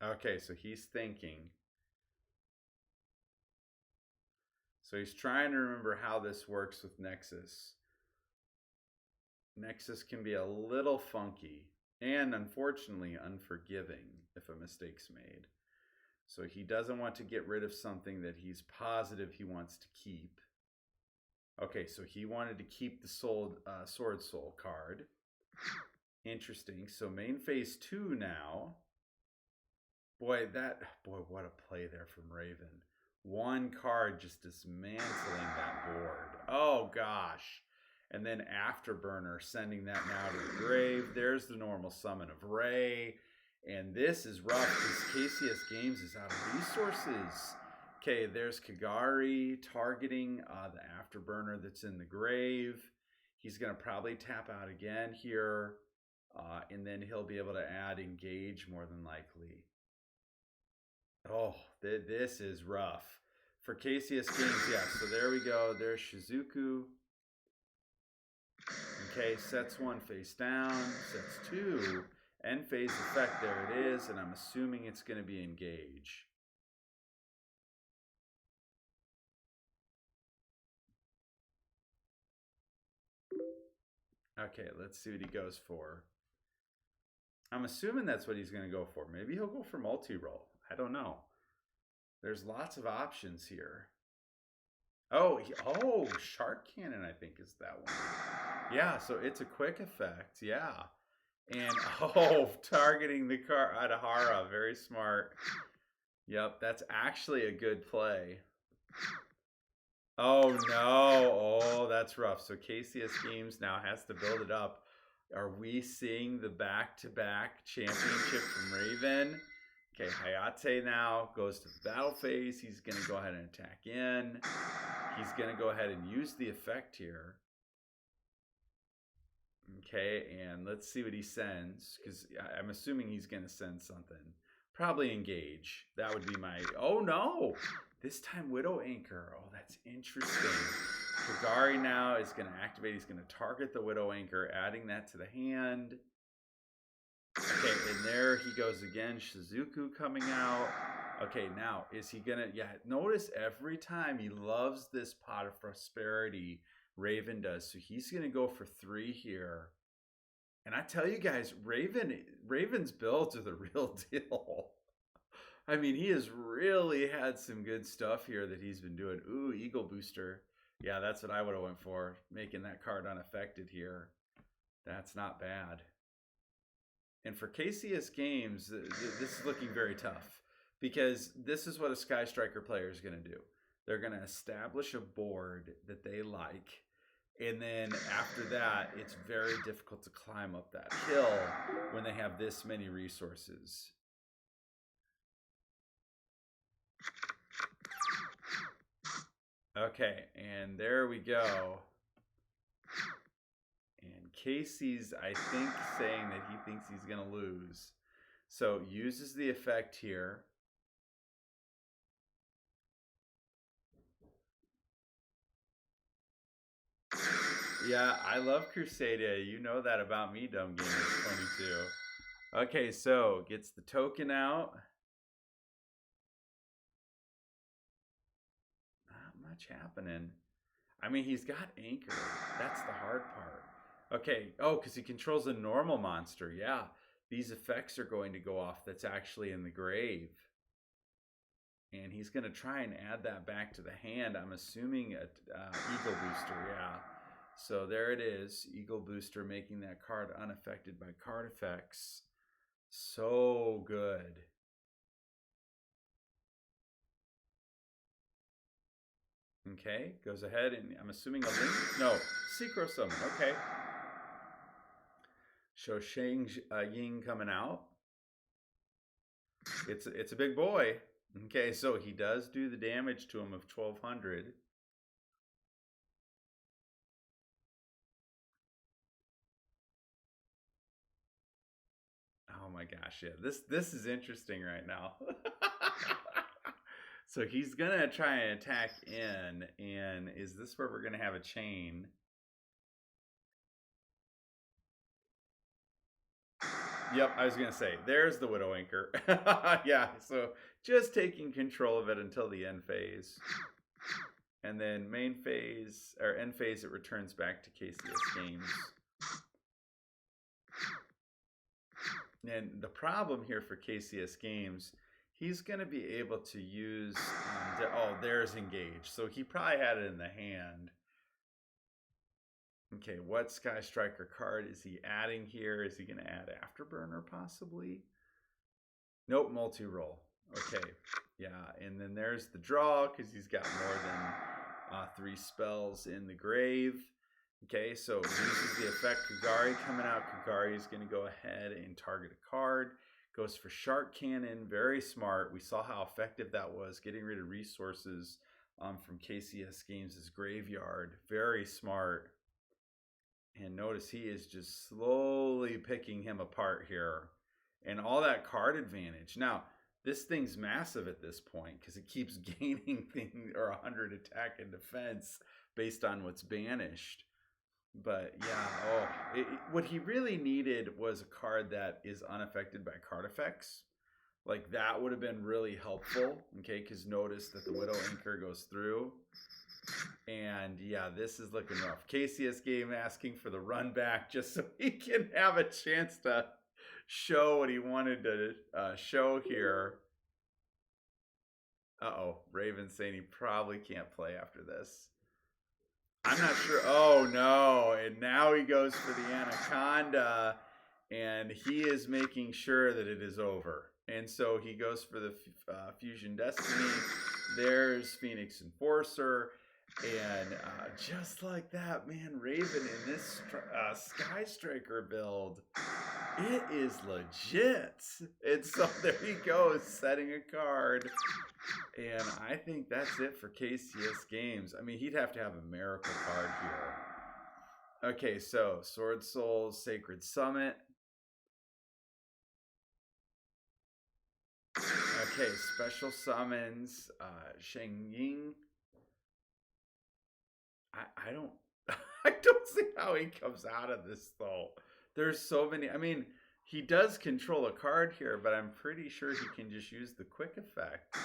Okay, so he's thinking. So he's trying to remember how this works with Nexus. Nexus can be a little funky and, unfortunately, unforgiving if a mistake's made. So he doesn't want to get rid of something that he's positive he wants to keep. Okay, so he wanted to keep the SwordSoul card. Interesting. So main phase 2 now. Boy, what a play there from Raven. One card just dismantling that board. Oh, gosh. And then Afterburner, sending that now to the grave. There's the normal summon of Ray. And this is rough because KCSGAMEZ is out of resources. Okay, there's Kagari targeting the Afterburner that's in the grave. He's going to probably tap out again here. And then he'll be able to add Engage more than likely. Oh, this is rough. For KCSGAMEZ, yeah, so there we go. There's Shizuku. Okay, sets one face down, sets two. End phase effect, there it is, and I'm assuming it's going to be Engage. Okay, let's see what he goes for. I'm assuming that's what he's going to go for. Maybe he'll go for multi-roll. I don't know. There's lots of options here. Oh, Shark Cannon, I think, is that one. Yeah, so it's a quick effect. Yeah. And, targeting the car Adahara. Very smart. Yep, that's actually a good play. Oh, no. Oh, that's rough. So KCSGAMEZ now has to build it up. Are we seeing the back-to-back championship from Raven? Okay, Hayate now goes to the battle phase. He's going to go ahead and attack in. He's going to go ahead and use the effect here. Okay, and let's see what he sends, because I'm assuming he's going to send something. Probably engage. That would be my... Oh, no! This time Widow Anchor. Oh, that's interesting. Kagari now is going to activate. He's going to target the Widow Anchor, adding that to the hand. Okay, and there he goes again. Shizuku coming out. Okay, now, is he going to... Yeah, notice every time he loves this Pot of Prosperity, Raven does. So he's going to go for 3 here. And I tell you guys, Raven's builds are the real deal. I mean, he has really had some good stuff here that he's been doing. Ooh, Eagle Booster. Yeah, that's what I would have went for. Making that card unaffected here. That's not bad. And for KCS Games, this is looking very tough. Because this is what a Sky Striker player is going to do. They're going to establish a board that they like. And then after that, it's very difficult to climb up that hill when they have this many resources. Okay, and there we go. And Casey's, I think, saying that he thinks he's going to lose. So uses the effect here. Yeah, I love Crusadia. You know that about me, Dumb Gamer 22. Okay, so gets the token out. Not much happening. I mean, he's got Anchor. That's the hard part. Okay, oh, because he controls a normal monster. Yeah, these effects are going to go off that's actually in the grave. And he's going to try and add that back to the hand. I'm assuming a Eagle Booster, yeah. So there it is, Eagle Booster making that card unaffected by card effects. So good. Okay, goes ahead and I'm assuming a link. No, Synchro Summon, okay. Show Shang Ying coming out. It's a big boy. Okay, so he does do the damage to him of 1200. Oh my gosh, yeah. This is interesting right now. So he's gonna try and attack in, and is this where we're gonna have a chain? Yep, I was gonna say, there's the Widow Anchor. Yeah, so just taking control of it until the end phase. And then main phase, or end phase, it returns back to KCS Games. And the problem here for KCS Games, he's going to be able to use, oh, there's Engage. So he probably had it in the hand. Okay, what Sky Striker card is he adding here? Is he going to add Afterburner possibly? Nope, multi-roll. Okay, yeah, and then there's the draw because he's got more than 3 spells in the grave. Okay, so uses the effect Kagari coming out. Kagari is going to go ahead and target a card. Goes for Shark Cannon. Very smart. We saw how effective that was, getting rid of resources from KCS Games' graveyard. Very smart. And notice he is just slowly picking him apart here. And all that card advantage. Now, this thing's massive at this point because it keeps gaining 100 attack and defense based on what's banished. But yeah, what he really needed was a card that is unaffected by card effects. Like that would have been really helpful, okay? Because notice that the Widow Anchor goes through. And yeah, this is looking rough. KCS Game asking for the run back just so he can have a chance to show what he wanted to show here. Uh-oh, Raven's saying he probably can't play after this. I'm not sure. Oh, no. And now he goes for the Anaconda, and he is making sure that it is over. And so he goes for the Fusion Destiny. There's Phoenix Enforcer. And just like that, man, Raven in this Sky Striker build, it is legit. And so there he goes, setting a card. And I think that's it for KCS Games. I mean, he'd have to have a miracle card here. Okay, so SwordSoul, Sacred Summit. Okay, special summons, Shengying. I don't I don't see how he comes out of this though. There's so many. I mean, he does control a card here, but I'm pretty sure he can just use the quick effect.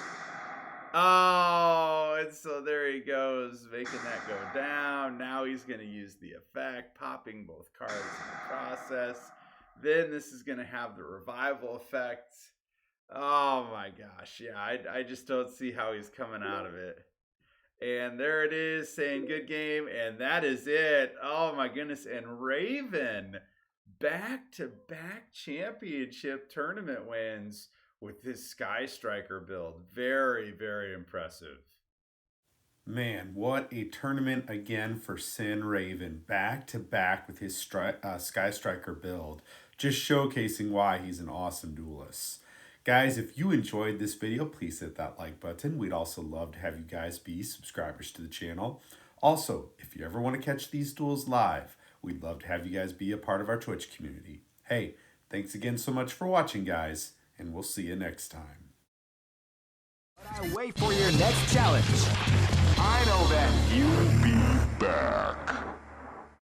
Oh, and so there he goes, making that go down. Now he's going to use the effect, popping both cards in the process. Then this is going to have the revival effect. Oh my gosh. Yeah, I just don't see how he's coming out of it. And there it is saying good game. And that is it. Oh my goodness. And Raven, back-to-back championship tournament wins with this Sky Striker build. Very, very impressive. Man, what a tournament again for Sin Raven. Back-to-back with his Sky Striker build. Just showcasing why he's an awesome duelist. Guys, if you enjoyed this video, please hit that like button. We'd also love to have you guys be subscribers to the channel. Also, if you ever want to catch these duels live, we'd love to have you guys be a part of our Twitch community. Hey, thanks again so much for watching, guys, and we'll see you next time. I wait for your next challenge. I know that you'll be back.